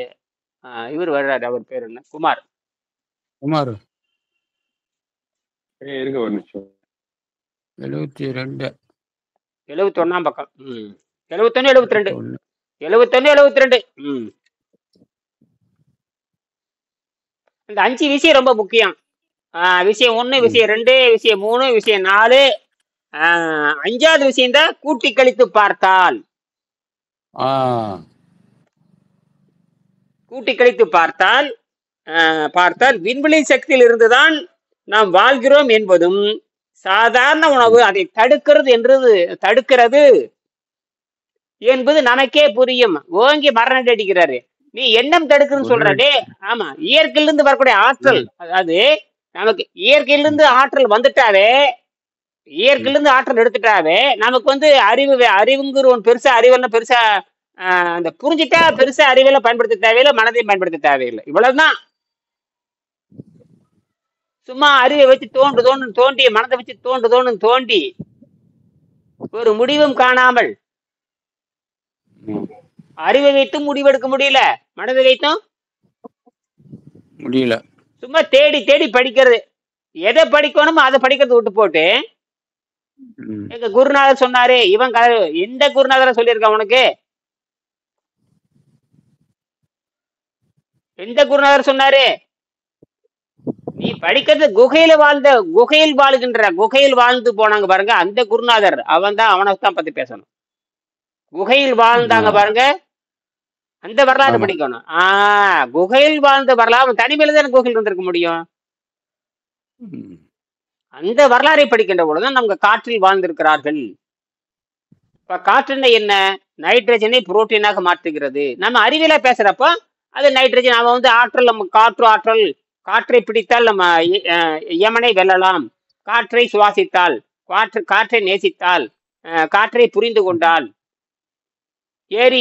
இவர் வர்றாரு, அவர் பேர் என்ன? குமார். இருங்க ஒரு நிமிஷம். 71ஆம் பக்கம். 71 72 71 72. இந்த 5 விஷயம் ரொம்ப முக்கியம். விஷயம் 1, விஷயம் 2, விஷயம் 3, விஷயம் 4, 5வது விஷயம் தான் கூட்டி கழித்து பார்த்தால். கூட்டி கழித்து பார்த்தால் விண்வெளி சக்தியில் இருந்துதான் நாம் வாழ்கிறோம் என்பதும், சாதாரண உணவு அதை தடுக்கிறது என்பது நமக்கே புரியும். ஓங்கி மரணம் அடிக்கிறாரு. நீ எண்ணம் தடுக்குன்னு சொல்றே. ஆமா, இயற்கையிலிருந்து வரக்கூடிய ஆற்றல், அதாவது நமக்கு இயற்கையிலிருந்து ஆற்றல் வந்துட்டாவே, இயற்கையிலிருந்து ஆற்றல் எடுத்துட்டாவே நமக்கு வந்து அறிவுங்கிற ஒன்று பெருசா, அறிவெல்லாம் பெருசா அந்த புரிஞ்சுட்டா பெருசா அறிவெல்லாம் பயன்படுத்த தேவையில்லை, மனதையும் பயன்படுத்த தேவையில்லை. இவ்வளவுதான். சும்மா அறிவை வச்சு தோண்டி மனதை வச்சு தோண்டி ஒரு முடிவும் காணாமல், அறிவை வைத்தும் முடிவெடுக்க முடியல, மனதை வைத்தும் முடியல. சும்மா தேடி படிக்கிறது. எதை படிக்கணுமோ அதை படிக்கிறது விட்டு போட்டு, எங்க குருநாதர் சொன்னாரு, இவன் எந்த குருநாதர சொல்லியிருக்கான் உனக்கு? எந்த குருநாதர் சொன்னாரு? நீ படிக்கிறது குகையில் வாழ்ந்து போனாங்க பாருங்க, அந்த குருநாதர். அவனைத்தான் பத்தி பேசணும். குகையில் வாழ்ந்தாங்க பாருங்க, அந்த வரலாறு படிக்கணும். குகையில் வாழ்ந்த வரலாறு தனிமையில தான் குகையில் வந்திருக்க முடியும். அந்த வரலாறை படிக்கின்ற பொழுதுதான் நமக்கு காற்றில் வாழ்ந்திருக்கிறார்கள். இப்ப காற்றுன்னா என்ன? நைட்ரஜனை புரோட்டீனாக மாற்றுகிறது. நம்ம அறிவியலா பேசுறப்போ அது நைட்ரஜன். அவன் வந்து ஆற்றல், நம்ம ஆற்றல். காற்றை பிடித்தால் நம்ம யமனை வெல்லலாம். காற்றை சுவாசித்தால், காற்றை நேசித்தால், காற்றை புரிந்து கொண்டால், ஏறி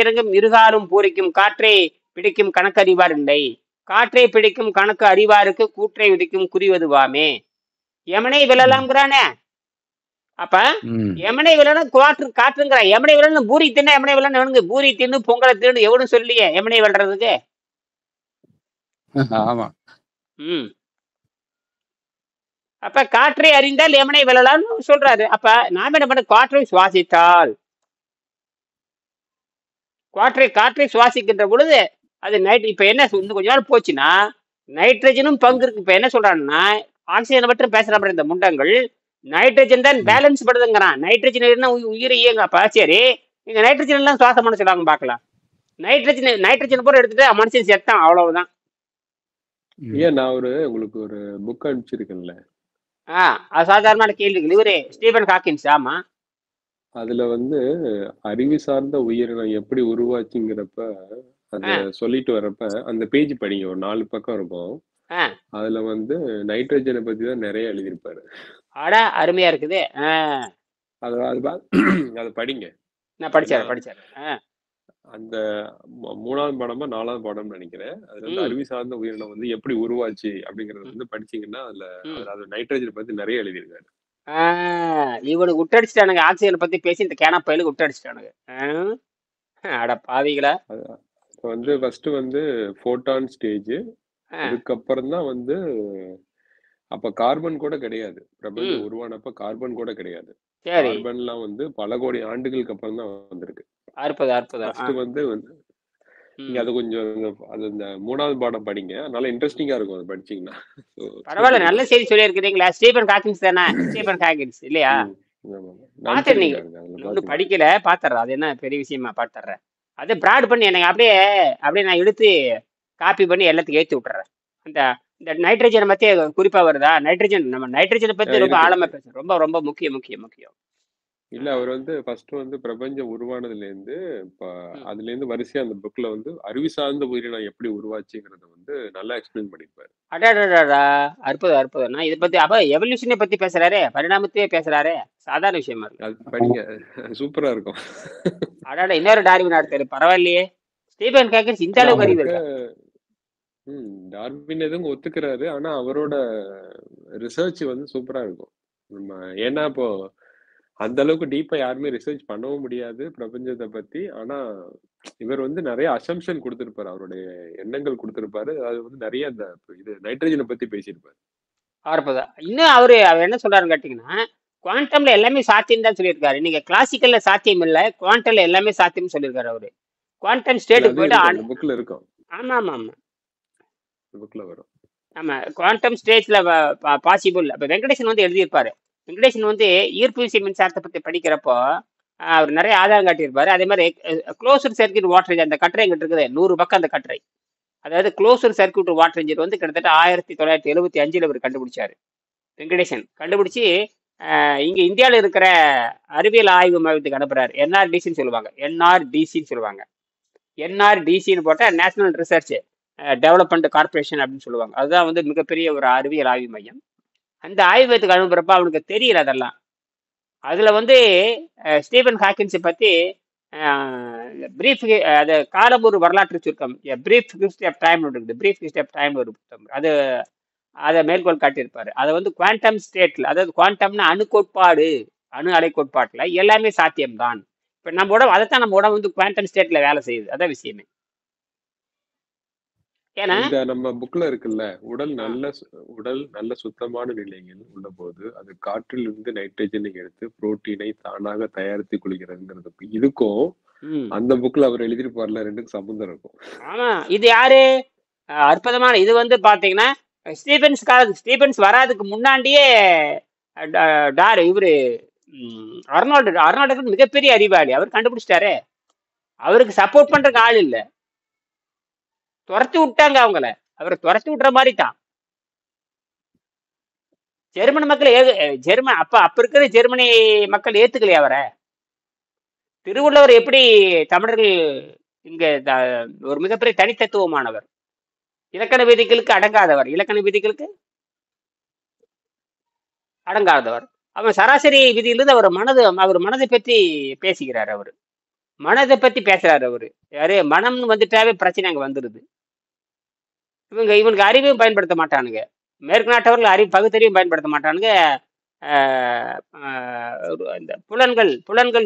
இறங்கும் இருகாலும் பூரிக்கும் காற்றை பிடிக்கும் கணக்கு அறிவார் இல்லை. காற்றை பிடிக்கும் கணக்கு அறிவாருக்கு கூற்றை விதிக்கும் குறிவதுவாமே. யமனை வெல்லலாம்ங்கிறானே. அப்ப யமனை வெல்லணும் காற்றுங்கிற. யமனை வெல்லணும் பூரி தின்ன யமனை வெல்லணும். பூரி தின்னு பொங்கலை தின்னு எவனும் சொல்லியே யமனை வெல்றதுக்கு. அப்ப காற்றை அறிந்தால் யமனை வெல்லலாம்னு சொல்றாரு. அப்ப நாம என்ன பண்ண? காற்றை சுவாசித்தால், காற்றை சுவாசிக்கின்ற பொழுது அது இப்ப என்ன இன்னும் கொஞ்ச நாள் போச்சுன்னா நைட்ரஜனும் பங்கு இருக்கு. இப்ப என்ன சொல்றாங்கன்னா, ஆக்சிஜனை மட்டும் பேசுற இந்த முண்டங்கள் நைட்ரஜன் தான் பேலன்ஸ் படுதுங்கிறான். நைட்ரஜன் உயிரை இயங்கப்பா. சரி, நீங்க நைட்ரஜன் எல்லாம் சுவாசம் பண்ண சொல்லுவாங்க பாக்கலாம். நைட்ரஜன் பூரா எடுத்துட்டு மனுஷன் செத்தான், அவ்வளவுதான். ஏன் நான் உங்களுக்கு ஒரு புக் அனுப்பிச்சிருக்கேன்ல, அசாதாரணமான கேள்விகள். இவரே ஸ்டீபன் ஹாக்கின்ஸ். ஆமா, அதுல வந்து அறிவு சார்ந்த உயிரினம் எப்படி உருவாச்சுங்கிறப்ப அத சொல்லிட்டு வர்றப்ப அந்த பேஜ் படிங்க, ஒரு 4 பக்கம் இருக்கும். அதுல வந்து நைட்ரஜனை பத்தி தான் நிறைய எழுதியிருப்பாரு. அருமையா இருக்குது. அது படிங்க. நான் படிச்சாரு. அந்த 3ஆவது படமா 4ஆவது படம்னு நினைக்கிறேன். அதுல வந்து அறிவு சார்ந்த உயிரினம் வந்து எப்படி உருவாச்சு அப்படிங்கறது வந்து படிச்சீங்கன்னா அதுல நைட்ரஜன் பத்தி நிறைய எழுதியிருக்காரு. இவனுக்கு விட்டடிச்சிட்டானுங்க, ஆக்சிஜனை பத்தி பேசி இந்த கேனா பயலுக்கு விட்டடிச்சிட்டானுங்க. அட பாவிகளா. இப்போ வந்து ஃபர்ஸ்ட் வந்து ஃபோட்டான் ஸ்டேஜ், அதுக்கப்புறம் தான் வந்து அப்ப கார்பன் கூட கிடையாது. பிரபஞ்சம் உருவானப்ப கார்பன் கூட கிடையாது. கார்பன்லாம் வந்து பல கோடி ஆண்டுகளுக்கு அப்புறம் தான் வந்திருக்கு. ஃபர்ஸ்ட் வந்து நீங்க அது கொஞ்சம் அது இந்த 3வது பாடம் படிங்க, நல்லா இன்ட்ரெஸ்டிங்கா இருக்கும் அது படிச்சீங்கன்னா. பரவாயில்ல, நல்ல செய்தி சொல்லி இருக்கிறீங்களா? ஸ்டீபன் ஹாக்கின்ஸ் தானே? ஸ்டீபன் ஹாக்கின்ஸ் இல்லையா? பாத்துறேன், படிக்கல, பாத்துறேன். அது என்ன பெரிய விஷயமா? பாத்துறேன். அது பிராட் பண்ணி எனக்கு அப்படியே நான் எடுத்து காப்பி பண்ணி எல்லாத்துக்கும் ஏற்றி விட்டுறேன். இந்த நைட்ரஜனை பத்தி குறிப்பா வருதா? நம்ம நைட்ரஜனை பத்தி ரொம்ப ஆழமா பேசுறோம். ரொம்ப ரொம்ப முக்கியம். இல்ல, அவர் வந்து ஃபர்ஸ்ட் வந்து பிரபஞ்சம் உருவானதுல இருந்து அதுல இருந்து வரிசையா அந்த புக்ல வந்து அறிவு சார்ந்த உயிரினம் எப்படி உருவாச்சுங்கிறத வந்து நல்லா எக்ஸ்பிளைன் பண்ணிருப்பாரு. அடாடாடா, அற்புதம். நான் இதை பத்தி அப்ப எவல்யூஷனை பத்தி பேசுறாரு, பரிணாமத்தையே பேசுறாரு. சாதாரண விஷயமா இருக்கு. அது படிங்க, சூப்பரா இருக்கும். அடாடா, இன்னொரு டார்வின் ஆடுத்தாரு, பரவாயில்லையே. ஸ்டீபன் ஹாக்கின்ஸ் இந்த அளவுக்கு அறிவு இருக்கா? டார்வின் எதுவும் ஒத்துக்கிறாரு, ஆனா அவரோட ரிசர்ச் வந்து சூப்பரா இருக்கும். ஏன்னா இப்போ அந்த அளவுக்கு டீப்பா யாருமே ரிசர்ச் பண்ணவும் முடியாது பிரபஞ்சத்தை பத்தி. ஆனா இவர் வந்து நிறைய அசம்ஷன் கொடுத்திருப்பாரு, அவருடைய எண்ணங்கள் கொடுத்திருப்பாரு. அது வந்து நிறைய இந்த இது நைட்ரஜனை பத்தி பேசியிருப்பாரு. இன்னும் அவரு என்ன சொல்றாருன்னு கேட்டீங்கன்னா, குவாண்டம்ல எல்லாமே சாத்தியம் தான் சொல்லியிருக்காரு. நீங்க கிளாசிக்கல்ல சாத்தியம் இல்ல, குவாண்டம்ல எல்லாமே சாத்தியம் சொல்லியிருக்காரு அவரு. குவாண்டம் ஸ்டேட்டுக்கு போயிட்டு புக்ல இருக்கும். ஆமா புக்ல வரும். ஆமா, குவாண்டம் ஸ்டேஜ்ல பாசிபிள். அப்ப வெங்கடேசன் வந்து எழுதியிருப்பாரு. வெங்கடேசன் வந்து ஈர்ப்பு விசை மின்சாரத்தை பத்தி படிக்கிறப்போ அவர் நிறைய ஆதாரம் காட்டியிருப்பாரு. அதே மாதிரி க்ளோசர் சர்க்கியூட் வாட்டர் அந்த கட்டுரை எங்கிட்ட இருக்குது, 100 பக்கம் அந்த கட்டுரை. அதாவது க்ளோசர் சர்க்கியூட் வாட்டர் இன்ஜின் வந்து கிட்டத்தட்ட 1975 அவர் கண்டுபிடிச்சாரு. வெங்கடேசன் கண்டுபிடிச்சி இங்க இந்தியாவில் இருக்கிற அறிவியல் ஆய்வு மையத்துக்கு அனுப்புறாரு. என்ஆர்டிசின்னு சொல்லுவாங்க. என்ஆர்டிசின்னு போட்ட நேஷனல் ரிசர்ச் டெவலப்மெண்ட் கார்பரேஷன் அப்படின்னு சொல்லுவாங்க. அதுதான் வந்து மிகப்பெரிய ஒரு அறிவியல் ஆய்வு மையம். அந்த ஆய்வு மையத்துக்கு அனுப்புறப்ப அவனுக்கு தெரியல அதெல்லாம். அதுல வந்து ஸ்டீபன் ஹாக்கின்ஸை பத்தி பிரீஃப், அது காலம் ஒரு வரலாற்று சுருக்கம், பிரீஃப் ஹிஸ்டரி ஆஃப் டைம் இருக்குது. பிரீஃப் ஹிஸ்டரி ஆஃப் டைம் ஒரு புத்தகம். அதை மேற்கோள் காட்டியிருப்பாரு. அதை வந்து குவாண்டம் ஸ்டேட்ல, அதாவது குவாண்டம்னா அணு அலை கோட்பாட்டுல எல்லாமே சாத்தியம்தான். இப்ப நம்ம உடம்பு அதைத்தான் நம்ம உடம்பு வந்து குவாண்டம் ஸ்டேட்ல வேலை செய்யுது. அதான் விஷயமே. இந்த நம்ம புக்ல இருக்குல்ல, உடல் நல்ல சுத்தமான நிலையில் உள்ள போது அது காற்றில் இருந்து நைட்ரஜனை எடுத்து புரோட்டீனை தானாக தயாரித்து கொள்கிறதுங்கிறது இதுக்கும் அந்த புக்ல அவர் எழுதியிருப்பார்ல, ரெண்டுக்கும் சம்பந்தம் இருக்கும். ஆமா, இது யாரு அற்புதமான இது வந்து பாத்தீங்கன்னா ஸ்டீபன்ஸ் வராதுக்கு முன்னாடியே இவரு அர்னால்டு மிகப்பெரிய அறிவாளி, அவர் கண்டுபிடிச்சிட்டாரு. அவருக்கு சப்போர்ட் பண்றதுக்கு ஆள் இல்லை, துரத்தி விட்டாங்க அவங்கள. அவரை துரத்தி விட்டுற மாதிரி தான். ஜெர்மன் மக்கள் அப்ப இருக்கிற ஜெர்மனி மக்கள் ஏத்துக்கலையா அவரை? திருவள்ளுவர் எப்படி தமிழர்கள் இங்க ஒரு மிகப்பெரிய தனித்தத்துவமானவர், இலக்கண விதிகளுக்கு அடங்காதவர். அவர் சராசரி விதியிலிருந்து அவர் மனதை பற்றி பேசுகிறார். அவரு மனதை பத்தி பேசுறாரு. அவரு யாரு? மனம்னு வந்துட்டாவே பிரச்சனை அங்க வந்துருது. இவனுக்கு அறிவையும் பயன்படுத்த மாட்டானுங்க. மேற்கு நாட்டவர்கள் பகுத்தறிவும் பயன்படுத்த மாட்டானுங்க. இந்த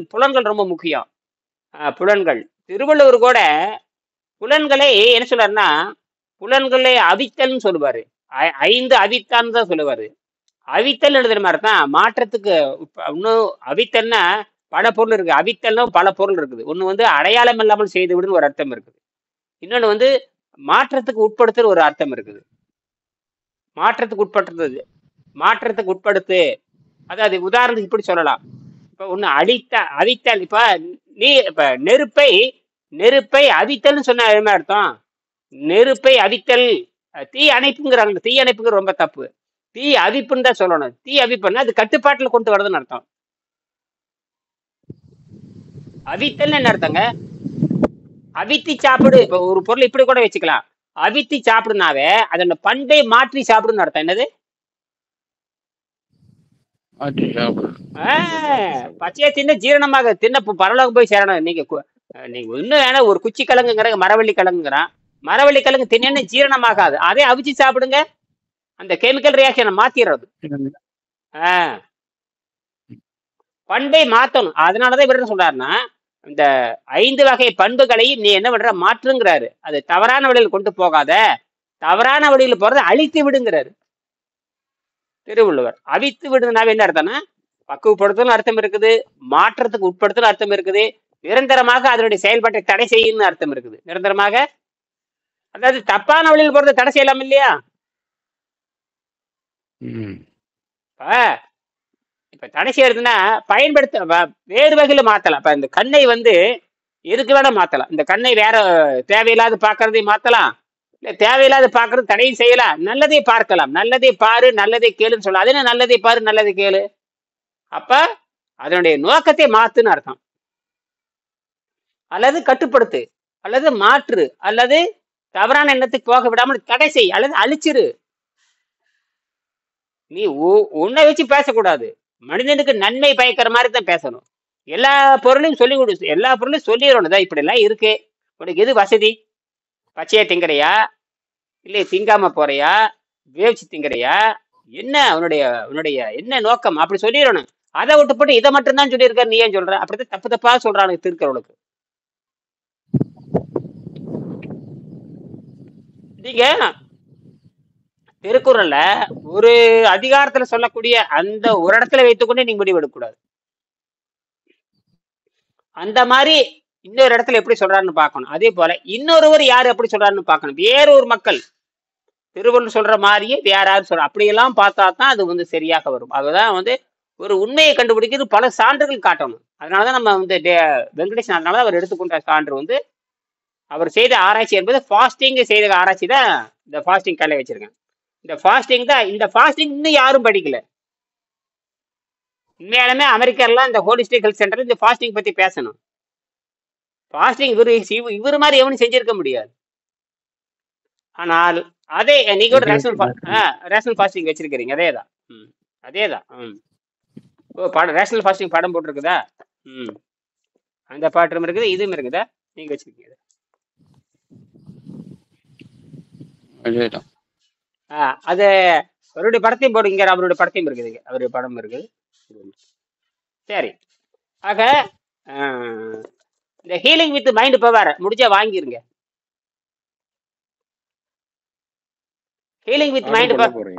புலன்கள் ரொம்ப முக்கியம். புலன்கள். திருவள்ளுவர் கூட புலன்களை என்ன சொல்றாருன்னா, புலன்களை அவித்தல்னு சொல்லுவாரு. 5 அவித்தான்னு தான் சொல்லுவாரு. அவித்தல் எழுதுற மாதிரி தான் மாற்றத்துக்கு. இன்னும் அவித்தல்னா பல பொருள் இருக்கு, அவித்தல்னா பல பொருள் இருக்குது. ஒண்ணு வந்து அடையாளம் இல்லாமல் செய்து விடுன்னு ஒரு அர்த்தம் இருக்குது. இன்னொன்னு வந்து மாற்றத்துக்கு உட்படுத்துற ஒரு அர்த்தம் இருக்குது. மாற்றத்துக்கு உட்படுத்து. அதாவது உதாரணத்துக்கு இப்படி சொல்லலாம். இப்ப ஒண்ணு அவித்தல். இப்ப நெருப்பை அவித்தல்னு சொன்ன என்ன அர்த்தம்? நெருப்பை அவித்தல் தீ அணைப்புங்கிறாங்க. தீ அணைப்புங்கிற ரொம்ப தப்பு. தீ அவிப்புன்னு தான் சொல்லணும். தீ அவிப்புன்னா அது கட்டுப்பாட்டுல கொண்டு வரதுன்னு அர்த்தம். அவித்தல் என்ன அர்த்தங்க? அவித்தி சாப்பிடு. இப்ப ஒரு பொருள் இப்படி கூட வச்சுக்கலாம். அவித்தி சாப்பிடுனாவே அதோட பண்டை மாற்றி சாப்பிடுன்னு அர்த்தம். என்னது? பச்சையா தின்ன ஜீரணமாக தின்ன பரலோகம் போய் சேரணும். நீங்க இன்னும் ஏன்னா ஒரு குச்சி கிழங்குங்கிற மரவள்ளி கிழங்குங்கிறான். மரவள்ளி கிழங்கு தின்னு ஜீரணமாகாது. அதே அவிச்சு சாப்பிடுங்க, அந்த கெமிக்கல் ரியாக்ஷனை மாத்திடுறது. பண்பை மாத்தணும். அதனாலதான் இவர் என்ன சொல்றாருன்னா, இந்த 5 வகை பண்புகளையும் நீ என்ன பண்ற மாற்றுங்கிறாரு. அது தவறான வழியில் கொண்டு போகாத, தவறான வழியில் போறதை அழித்து விடுங்கிறாரு திருவள்ளுவர். அழித்து விடுனாவே என்ன அர்த்தம்னா, பக்குவப்படுத்தலும் அர்த்தம் இருக்குது, மாற்றத்துக்கு உட்படுத்தலும் அர்த்தம் இருக்குது, நிரந்தரமாக அதனுடைய செயல்பாட்டை தடை செய்யணும்னு அர்த்தம் இருக்குது. நிரந்தரமாக அதாவது தப்பான வழியில் போறதை தடை செய்யலாம் இல்லையா? இப்ப தடை செய்யறதுன்னா பயன்படுத்த வேறு வகையில மாத்தலாம். இப்ப இந்த கண்ணை எதுக்கு வேணா மாத்தலாம். இந்த கண்ணை வேற தேவையில்லாத பாக்குறதையும் மாத்தலாம், இல்ல தேவையில்லாத பாக்குறது தடையும் செய்யலாம். நல்லதை பார்க்கலாம், நல்லதை பாரு நல்லதை கேளுன்னு சொல்லலாம். அது என்ன நல்லதை பாரு நல்லதை கேளு? அப்ப அதனுடைய நோக்கத்தை மாத்துன்னு அர்த்தம். அல்லது கட்டுப்படுத்து, அல்லது மாற்று, அல்லது தவறான எண்ணத்துக்கு போக விடாமல் தடை செய், அல்லது அழிச்சிரு. நீ உன்னை வச்சு பேசக்கூடாது. மனிதனுக்கு நன்மை பயக்கிற மாதிரி தான் பேசணும். எல்லா பொருளையும் சொல்லி கொடு, எல்லா பொருளையும் சொல்லிடணும். தான் இப்படி எல்லாம் இருக்கு, உனக்கு எது வசதி? பச்சையா திங்கறையா, இல்லை திங்காம போறியா, வேவிச்சு திங்கறையா, என்ன உன்னுடைய என்ன நோக்கம்? அப்படி சொல்லிடணும். அதை விட்டு போட்டு இதை மட்டும்தான் சொல்லியிருக்காரு, நீ ஏன் சொல்ற? அப்படித்தான் தப்பு தப்பா சொல்றானுங்க திருக்குறளுக்கு. நீங்க திருக்குறள்ல ஒரு அதிகாரத்துல சொல்லக்கூடிய அந்த ஒரு இடத்துல வைத்துக்கொண்டே நீங்க முடிவு எடுக்கக்கூடாது. அந்த மாதிரி இன்னொரு இடத்துல எப்படி சொல்றாருன்னு பார்க்கணும். அதே போல இன்னொருவர் யாரு எப்படி சொல்றாருன்னு பார்க்கணும். வேற ஒரு மக்கள் திருவள்ளுவர் சொல்ற மாதிரியே வேற யாரும் சொல்ற, அப்படியெல்லாம் பார்த்தா தான் அது சரியாக வரும். அதுதான் ஒரு உண்மையை கண்டுபிடிக்கிறது பல சான்றுகள் காட்டணும். அதனாலதான் நம்ம வெங்கடேசன், அதனாலதான் அவர் எடுத்துக்கொண்ட சான்று அவர் செய்த ஆராய்ச்சி என்பது ஃபாஸ்டிங் செய்த ஆராய்ச்சி தான். இந்த ஃபாஸ்டிங் கையில வச்சிருக்கேன். இந்த ஃபாஸ்டிங் தான், இந்த ஃபாஸ்டிங் இன்னும் யாரும் படிக்கல. உண்மையாலுமே அமெரிக்காலாம் இந்த ஹோலிஸ்டிக் ஹெல்த் சென்டர் இந்த ஃபாஸ்டிங் பத்தி பேசணும். ஃபாஸ்டிங் இவரு மாதிரி எவனும் செஞ்சிருக்க முடியாது. ஆனால் அதே நீங்க ஒரு ரேஷனல் ஃபாஸ்டிங் வச்சிருக்கிறீங்க, அதேதான். அதேதான். படம் ரேஷனல் ஃபாஸ்டிங் படம் போட்டிருக்குதா? அந்த பாட்டும் இருக்குது, இதுவும் இருக்குதா? நீங்க வச்சிருக்கீங்க. அது அவருடைய படத்தையும் போடுங்க, அவருடைய படத்தையும் இருக்குது, அவருடைய படம் இருக்குது. சரி, ஆக இந்த ஹீலிங் வித் மைண்ட் பவர் முடிஞ்சா வாங்கிருங்க. Healing with mind power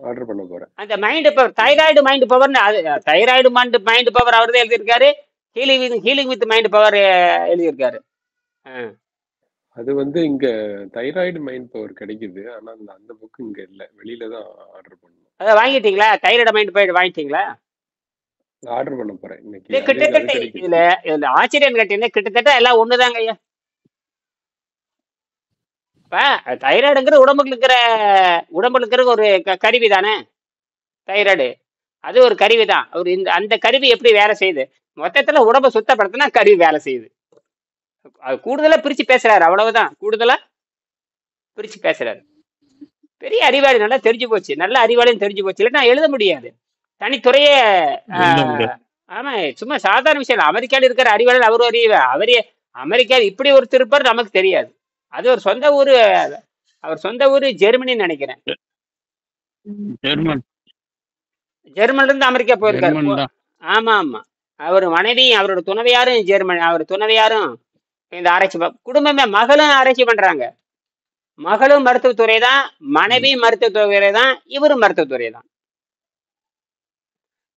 order பண்ண போறேன். அந்த மைண்ட் பவர், தைராய்டு மைண்ட் பவர்னு, தைராய்டு மைண்ட் பவர் அவர் தான் எழுதியிருக்காரு. ஹீலிங் வித் மைண்ட் பவர் எழுதியிருக்காரு. அது இங்க தைராய்டு மைண்ட் பவர் கிடைக்குது, ஆனா அந்த புக் இங்க இல்ல, வெளியில தான் ஆர்டர் பண்ணணும். அத வாங்கிட்டீங்களா? தைராய்டு மைண்ட் பவர் வாங்கிட்டீங்களா? ஆர்டர் பண்ண போறேன் இன்னைக்கு. கிட்டத்தட்ட இதுல ஆச்சரியம் கேட்டீங்கன்னா கிட்டத்தட்ட எல்லாம் ஒண்ணுதாங்க ஐயா. இப்ப தைராய்டுங்கிறது உடம்புல இருக்கிற ஒரு கருவி தானே தைராய்டு. அது ஒரு கருவி தான். அந்த கருவி எப்படி வேலை செய்யுது? மொத்தத்துல உடம்பை சுத்தப்படுத்தினா கருவி வேலை செய்யுது. அது கூடுதலா பிரிச்சு பேசுறாரு, அவ்வளவுதான். கூடுதலா பிரிச்சு பேசுறாரு. பெரிய அறிவாளி, நல்லா தெரிஞ்சு போச்சு, நல்ல அறிவாளியும் தெரிஞ்சு போச்சு. இல்லைன்னா எழுத முடியாது தனித்துறையே. ஆமா, சும்மா சாதாரண விஷயம் இல்லை. அமெரிக்காவில் இருக்கிற அறிவாளர் அவரே அமெரிக்காவில் இப்படி ஒரு திருப்பர் நமக்கு தெரியாது. அது ஒரு சொந்த ஊரு, அவர் சொந்த ஊரு ஜெர்மனின்னு நினைக்கிறேன். ஜெர்மன்ல இருந்து அமெரிக்கா போயிருக்காரு. ஆமா ஆமா, அவர் மனைவி அவரோட துணைவியாரும் ஜெர்மனி, அவர் துணைவியாரும் இந்த ஆராய்ச்சி குடும்பமே. மகளும் ஆராய்ச்சி பண்றாங்க. மகளும் மருத்துவத்துறை தான், மனைவியும் மருத்துவத்துறை தான், இவரும் மருத்துவத்துறை தான்.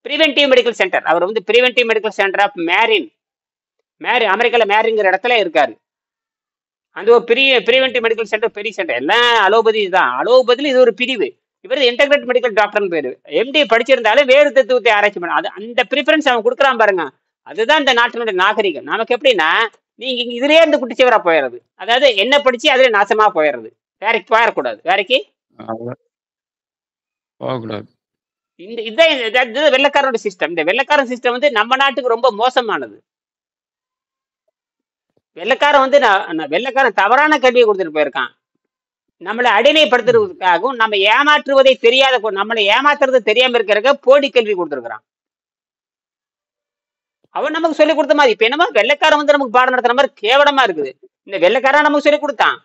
பிரிவென்டிவ் மெடிக்கல் சென்டர், அவர் preventive medical centre of Marin அமெரிக்கால மேரிங்கிற இடத்துல இருக்காரு. அந்த ஒரு பிரிவென்டிவ் மெடிக்கல் சென்டர், பெரிய சென்டர். எல்லாம் அலோபதி தான். அலோபதியில் இது ஒரு பிரிவு. இவர் இன்டெகிரேட் மெடிக்கல் டாக்டர்னு பேரு. எம்டி படிச்சிருந்தாலும் வேறு தத்துவத்தை ஆராய்ச்சி பண்ண, அது அந்த ப்ரிஃபரன்ஸ் அவன் கொடுக்குறான் பாருங்க. அதுதான் இந்த நாட்டினுடைய நாகரிகம். நமக்கு எப்படின்னா, நீங்க இதுலயே இருந்து குட்டிச்சவரா போயிடுறது. அதாவது என்ன படிச்சு அதுல நாசமா போயிடுறது. வேறைக்கு போயிடக்கூடாது, வேறைக்கு போகக்கூடாது. இதுதான் வெள்ளக்காரனோட சிஸ்டம். இந்த வெள்ளக்காரன் சிஸ்டம் நம்ம நாட்டுக்கு ரொம்ப மோசமானது. வெள்ளக்காரன் தவறான கல்வியை கொடுத்துட்டு போயிருக்கான். நம்மளை அடிமைப்படுத்துறதுக்காகவும் நம்ம ஏமாற்றுவதை தெரியாத, நம்மளை ஏமாத்துறது தெரியாம இருக்கிறக்க போடி கல்வி கொடுத்துருக்கான். அவன் நமக்கு சொல்லி கொடுத்த மாதிரி. இப்ப என்னமா வெள்ளைக்காரன் நமக்கு பாடம் நடத்துற மாதிரி கேவலமா இருக்குது. இந்த வெள்ளைக்காரன் நமக்கு சொல்லி கொடுத்தான்.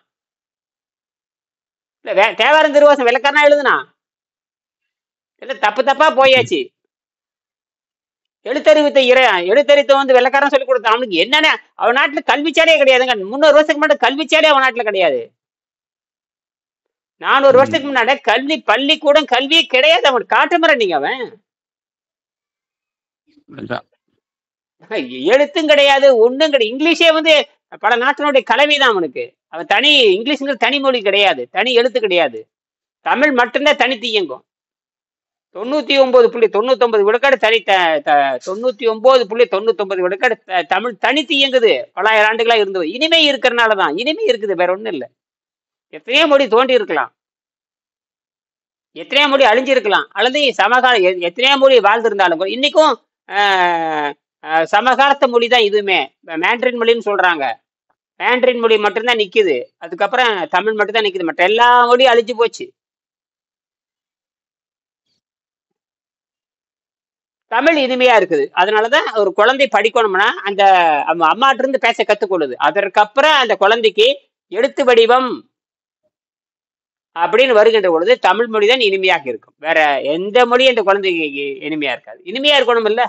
இல்ல தேவாரம் திருவாசம் வெள்ளைக்காரனா எழுதுனா? இல்ல தப்பு தப்பா போயாச்சு. எழுத்தறிவித்த எழுத்தறித்த வந்து வெள்ளக்காரன் சொல்லி கொடுத்தான். அவனுக்கு என்னென்ன அவன் நாட்டுல கல்விச்சாலையே கிடையாதுங்க. 300 வருஷத்துக்கு முன்னாடி கல்விச்சாலையே அவன் நாட்டுல கிடையாது. 400 வருஷத்துக்கு முன்னாடி பள்ளிக்கூடம் கல்வியே கிடையாது. அவன் காட்டுமர நீங்க அவன் எழுத்தும் கிடையாது, ஒண்ணும் கிடையாது. இங்கிலீஷே வந்து பல நாட்டினுடைய கலவைதான் அவனுக்கு. அவன் தனி இங்கிலீஷ்ங்கிறது தனி மொழி கிடையாது, தனி எழுத்து கிடையாது. தமிழ் மட்டும்தான் தனித்து இயங்கும். 99.99 விழுக்காடு 99.99 விழுக்காடு தமிழ் தனித்து இயங்குது. பலாயிரம் ஆண்டுகளா இருந்தது. இனிமே இருக்கிறனாலதான் இனிமே இருக்குது, வேற ஒண்ணும் இல்லை. எத்தனையோ மொழி தோண்டி இருக்கலாம், எத்தனையோ மொழி அழிஞ்சிருக்கலாம், அல்லது சமகால எத்தனையோ மொழி வாழ்ந்திருந்தாலும் இன்னைக்கும் சமகாலத்த மொழி தான் இதுவுமே. மேண்ட்ரின் மொழின்னு சொல்றாங்க. மேண்ட்ரின் மொழி மட்டும்தான் நிக்குது. அதுக்கப்புறம் தமிழ் மட்டும் தான் நிக்குது. மற்ற எல்லா மொழியும் அழிஞ்சு போச்சு. தமிழ் இனிமையா இருக்குது. அதனாலதான் ஒரு குழந்தை படிக்கணும்னா அந்த அம்மாட்ட இருந்து பேச கத்துக்கொள்ளுது. அதற்கப்புறம் அந்த குழந்தைக்கு எழுத்து வடிவம் அப்படின்னு வருகின்ற பொழுது தமிழ் மொழி தான் இனிமையாக இருக்கும். வேற எந்த மொழியும் அந்த குழந்தைக்கு இனிமையா இருக்காது. இனிமையா இருக்கணும் இல்ல?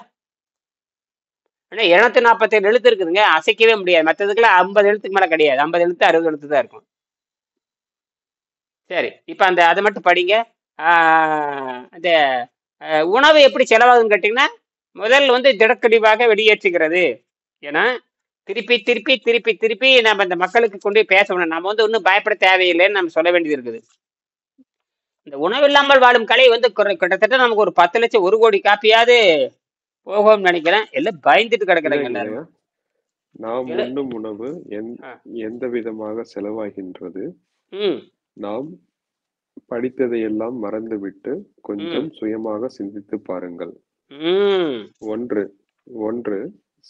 ஆனா 247 எழுத்து இருக்குதுங்க, அசைக்கவே முடியாது. மற்றதுக்குலாம் 50 எழுத்துக்கு மேல கிடையாது. 50 எழுத்து 60 எழுத்து தான் இருக்கும். சரி, இப்ப அதை மட்டும் படிங்க. அந்த உணவு எப்படி செலவாகுதுன்னு கேட்டீங்கன்னா, முதல் வந்து திடக்கடிவாக வெளியேற்றுகிறது. ஏன்னா திருப்பி திருப்பி திருப்பி திருப்பி நம்ம இந்த மக்களுக்கு கொண்டு போய் பேசணும். நம்ம வந்து ஒன்றும் பயப்பட தேவையில்லைன்னு நம்ம சொல்ல வேண்டியது இருக்குது. இந்த உணவு இல்லாமல் வாழும் கலை வந்து கிட்டத்தட்ட நமக்கு ஒரு 10 லட்சம் 1 கோடி காப்பியாவது போகும்னு நினைக்கிறேன். எல்லாம் பயந்துட்டு கிடக்குறாங்க எல்லாரும். நாம் உண்ணும் உணவு எந்த விதமாக செலவாகின்றது, நாம் படித்ததை எல்லாம் மறந்துவிட்டு கொஞ்சம் சுயமாக சிந்தித்து பாருங்கள். ஒன்று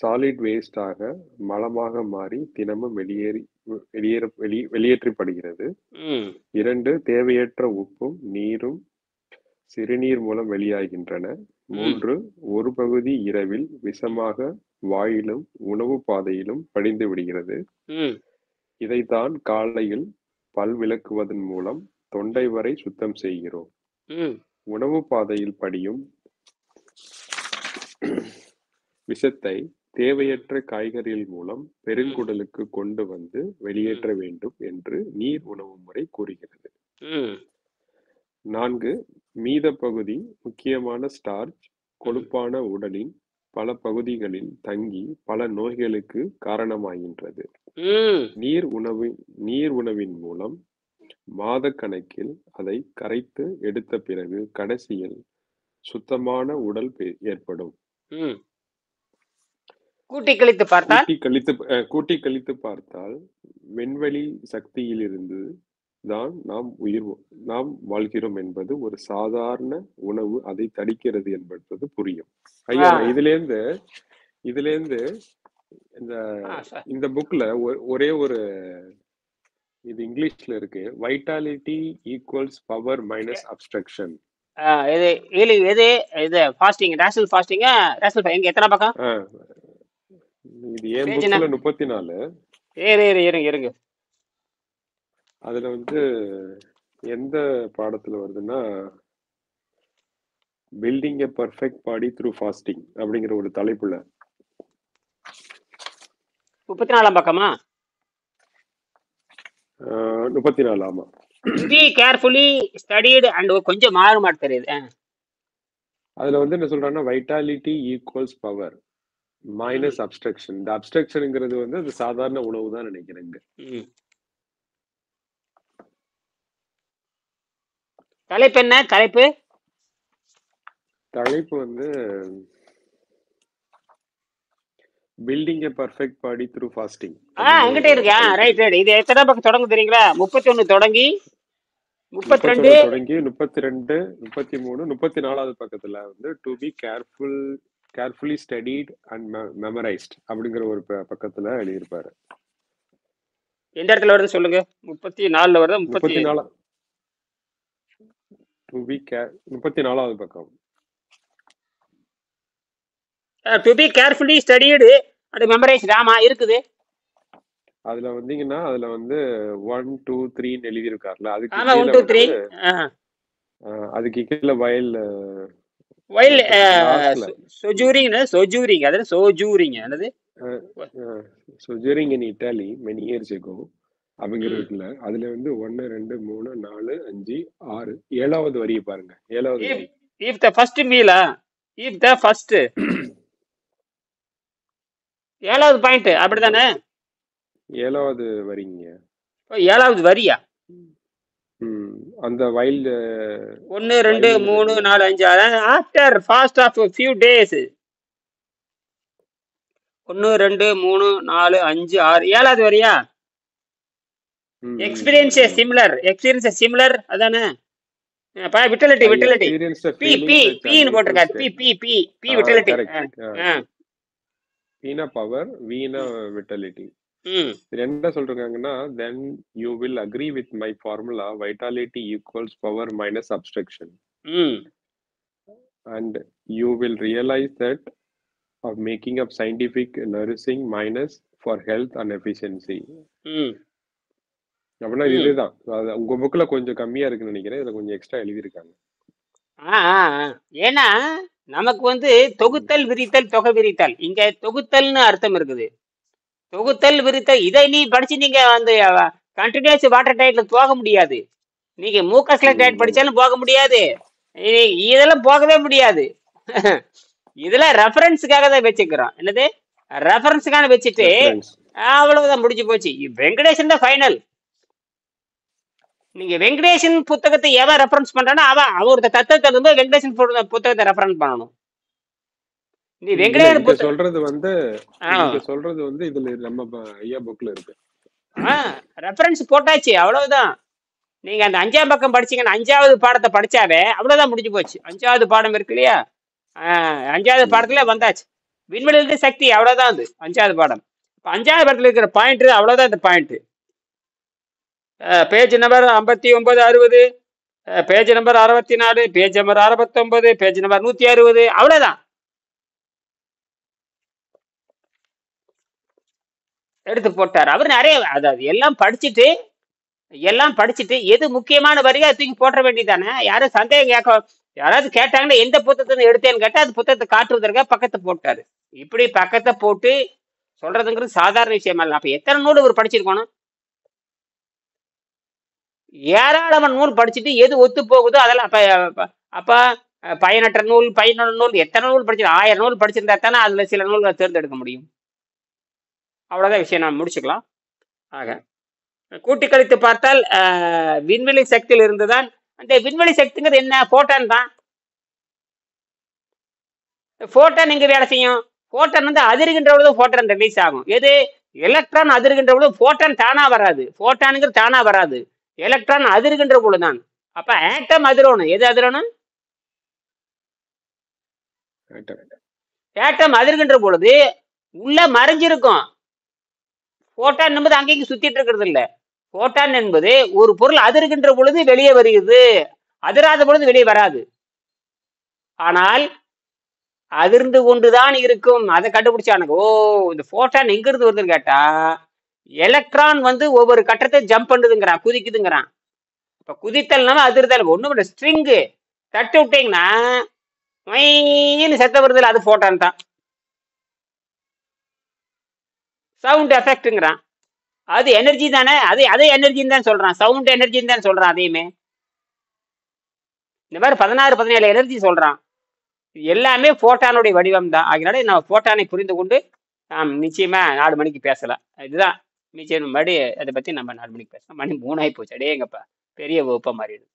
சாலிட் வேஸ்டாக மலமாக மாறி தினமும் வெளியேற்றப்படுகிறது. 2 தேவையற்ற உப்பும் நீரும் சிறுநீர் மூலம் வெளியாகின்றன. 3 ஒரு பகுதி இரவில் விஷமாக வாயிலும் உணவு பாதையிலும் படிந்து விடுகிறது. இதைத்தான் காலையில் பல் விளக்குவதன் மூலம் தொண்டை வரை சுத்தம் செய்கிறோம். உணவு பாதையில் படியும் விஷத்தை தேவையற்ற காய்கறிகள் மூலம் பெருங்குடலுக்கு கொண்டு வந்து வெளியேற்ற வேண்டும் என்று நீர் உணவு முறை கூறுகிறது. 4 மீத பகுதி முக்கியமான ஸ்டார்ச் கொழுப்பான உடலின் பல பகுதிகளில் தங்கி பல நோய்களுக்கு காரணமாகின்றது. நீர் உணவின் மூலம் மாத கணக்கில் அதை கரைத்து எடுத்த பிறகு கடைசியில் சுத்தமான உடல் ஏற்படும். கூட்டி கழித்து பார்த்தால் விண்வெளி சக்தியிலிருந்து தான் நாம் வாழ்கிறோம் என்பது ஒரு சாதாரண உணவு அதை தடுக்கிறது என்பது புரியும். ஐயா, இதுல இருந்து இந்த புக்ல ஒரே ஒரு இது இங்கிலீஷ்ல இருக்கு. Vitality equals power minus obstruction. இது ஃபாஸ்டிங், ரேஷனல் ஃபாஸ்டிங், ரேஷனல் எங்க எத்தனை பக்கம்? இது ஏன் புக்ல 34. இருங்க. அதுல வந்து எந்த பாடத்துல வருதுன்னா, பில்டிங் எ பர்ஃபெக்ட் பாடி த்ரூ ஃபாஸ்டிங் அப்படிங்கிற ஒரு தலைப்புல 34 பக்கமா? 34. ஆமா. be carefully studied and கொஞ்சம் மாறுமாட் தெரியுது. அதுல வந்து என்ன சொல்றாங்கன்னா, vitality equals power minus obstruction. இந்த அப்ஸ்ட்ரக்ஷன்ங்கிறது வந்து அது சாதாரண உணவு தான் நினைக்கிறேங்க. தலைப்பு என்ன? தலைப்பு வந்து பில்டிங் எ பர்ஃபெக்ட் பாடி த்ரூ ஃபாஸ்டிங். என்கிட்ட இருக்கா? ரைட். இது எத்தனை பக்கம் தொடங்கு தெரியுங்களா? 31 தொடங்கி 32 தொடங்கி 32, 33, 34வது பக்கத்துல வந்து to be carefully studied and memorised அப்படிங்கிற ஒரு பக்கத்துல எழுதியிருப்பாரு. எந்த இடத்துல வருது சொல்லுங்க? 34ல வருதா? 34 டு பி 34வது பக்கம். To be carefully studied and memorised. ஆமா இருக்குது. அதுல வந்தீங்கன்னா அதுல வந்து 1 2 3 எழுதி இருக்காருல, அதுக்கு ஆமா 1 2 3. அதுக்கு கீழே வயல் வைல் லாஸ்ட்ல சொஜூரிங் அது சோஜூரிங் என்னது sojourning in Italy many years ago ம். அப்படிங்கிறதுல அதுல வந்து 1 2 3 4 5 6 7வது வரியை பாருங்க. 7வது if வரி if the first meal if the first 7வது பாயிண்ட் அப்படிதானே? 7வது வரிங்க. 7வது வரியா? அந்த wild 1 2 3 4 5 after fast of few days 1 2 3 4 5 6 7வது வரியா? எக்ஸ்பீரியன்ஸ் சிமிலர் அதானே? விட்டலிட்டி பி பி பின்னு போட்டிருக்காரு. B B B B vitality. பீனா பவர் வீணா விட்டலிட்டி. இதுல என்ன சொல்றாங்கன்னா then you will agree with my formula vitality equals power minus obstruction and you will realize that of making up scientific nourishing minus for health and efficiency. அப்படின்னா இதுதான் உங்க புக்ல கொஞ்சம் கம்மியா இருக்குன்னு நினைக்கிறேன். இதுல கொஞ்சம் எக்ஸ்ட்ரா எழுதியிருக்காங்க. ஏன்னா நமக்கு வந்து தொகுத்தல் விரித்தல் தொகை விரித்தல், இங்க தொகுத்தல்னு அர்த்தம் இருக்குது. தொகுத்தல் விரித்தல் இதை நீ படிச்சு நீங்க வந்து கண்டினியூஸ் வாட்டர் டயட்ல போக முடியாது. நீங்க மூக்கஸ்ல டயட் படிச்சாலும் போக முடியாது. இதெல்லாம் போகவே முடியாது. இதெல்லாம் ரெஃபரன்ஸுக்காக தான் வச்சுக்கிறோம். என்னது ரெஃபரன்ஸுக்கான வச்சுட்டு அவ்வளவுதான் முடிஞ்சு போச்சு. வெங்கடேசன் தான் ஃபைனல். நீங்க வெங்கடேசன் புத்தகத்தை எவன் ரெஃபரன்ஸ் பண்றானோ அவரோட தத்துவத்தை வந்து வெங்கடேசன் புத்தகத்தை ரெஃபரன்ஸ் பண்ணணும். நீ வெங்கடேசன் சொல்றது வந்து இதுல நம்ம ஐயா புக்ல இருக்கு. ரெஃபரன்ஸ் போட்டாச்சு, அவ்வளவுதான். நீங்க அந்த 5ஆம் பக்கம் படிச்சீங்கன்னா 5வது பாடத்தை படிச்சாவே அவ்வளவுதான் முடிஞ்சு போச்சு. 5வது பாடம் இருக்கு இல்லையா? 5வது பாடத்துல வந்தாச்சு. விண்வெளியிலிருந்து சக்தி, அவ்வளவுதான். அது 5வது பாடம். 5வது பாடத்துல இருக்கிற பாயிண்ட் அவ்வளவுதான். இந்த point page number 59 60, page number 64, page number 69, page number 160, அவ்வளவுதான். எடுத்து போட்டார் அவர். நிறைய அதாவது எல்லாம் படிச்சுட்டு எது முக்கியமான வரியா தூக்கி போட்ட வேண்டியதானே. யாரும் சந்தேகம் யாராவது கேட்டாங்கன்னா எந்த புத்தகத்தை எடுத்தேன்னு கேட்டா அது புத்தகத்தை காட்டுவதற்காக பக்கத்தை போட்டாரு. இப்படி பக்கத்தை போட்டு சொல்றதுங்கிறது சாதாரண விஷயம் அல்ல. அப்ப எத்தனை நூல் இவர் படிச்சிருக்கணும்? ஏராளமான நூல் படிச்சுட்டு எது ஒத்து போகுதோ அதெல்லாம் அப்ப பயனற்ற நூல் எத்தனை நூல் படிச்சு 1000 நூல் படிச்சிருந்தா தானே அதுல சில நூல்களை தேர்ந்தெடுக்க முடியும். அவ்வளவுதான் விஷயம். நான் முடிச்சுக்கலாம். ஆக கூட்டி கழித்து பார்த்தால் விண்வெளி சக்தியில் இருந்துதான். அந்த விண்வெளி சக்திங்கிறது என்ன? போட்டான் தான். போட்டான் எங்க வேலை செய்யும்? போட்டான் வந்து அதிர்கின்ற பொழுது போட்டான் ரிலீஸ் ஆகும். எது? எலக்ட்ரான் அதிர்கின்ற பொழுது போட்டான் தானா வராது. போட்டானுங்கிறது தானா வராது. எலக்ட்ரான் அதிர்கின்ற பொழுதுதான். அப்ப ஆட்டம் அதிரணும். எது அதிரணும்? ஆட்டம் அதிர்கின்ற பொழுது உள்ள மறைஞ்சிருக்கும். போட்டான் என்பது அங்கேயும் சுத்திட்டு இருக்கிறது இல்ல. போட்டான் என்பது ஒரு பொருள் அதிர்கின்ற பொழுது வெளியே வருகிறது, அதிராத பொழுது வெளியே வராது. ஆனால் அதிர்ந்து கொண்டுதான் இருக்கும். அதை கண்டுபிடிச்சானுங்க. இந்த போட்டான் எங்க இருந்து வருதுன்னு கேட்டா எலக்ட்ரான் வந்து ஒவ்வொரு கட்டத்தை ஜம்ப் பண்ணுதுங்கிறான், குதிக்குதுங்கிறான். இப்ப குதித்தல்னால அதிர்தல். ஒண்ணு ஸ்ட்ரிங்கு தட்டு விட்டீங்கன்னா சத்த வருதுல, அது போட்டான் தான். சவுண்ட் எஃபெக்ட்ங்கிறான். அது எனர்ஜி தானே. அதே எனர்ஜின்னு தான் சொல்றான். சவுண்ட் எனர்ஜின்னு தான் சொல்றான். அதையுமே இந்த மாதிரி 16 17 எனர்ஜி சொல்றான். எல்லாமே போட்டானுடைய வடிவம் தான். அதனால நம்ம போட்டானை புரிந்து கொண்டு நாம் நிச்சயமா 4 மணிக்கு பேசலாம். இதுதான் நிச்சயம். மறுபடி அதை பத்தி நம்ம 4 மணிக்கு பேசலாம். மணி 3 ஆகி போச்சு. அடேங்கப்பா, பெரிய வகுப்பா மாறிடுது.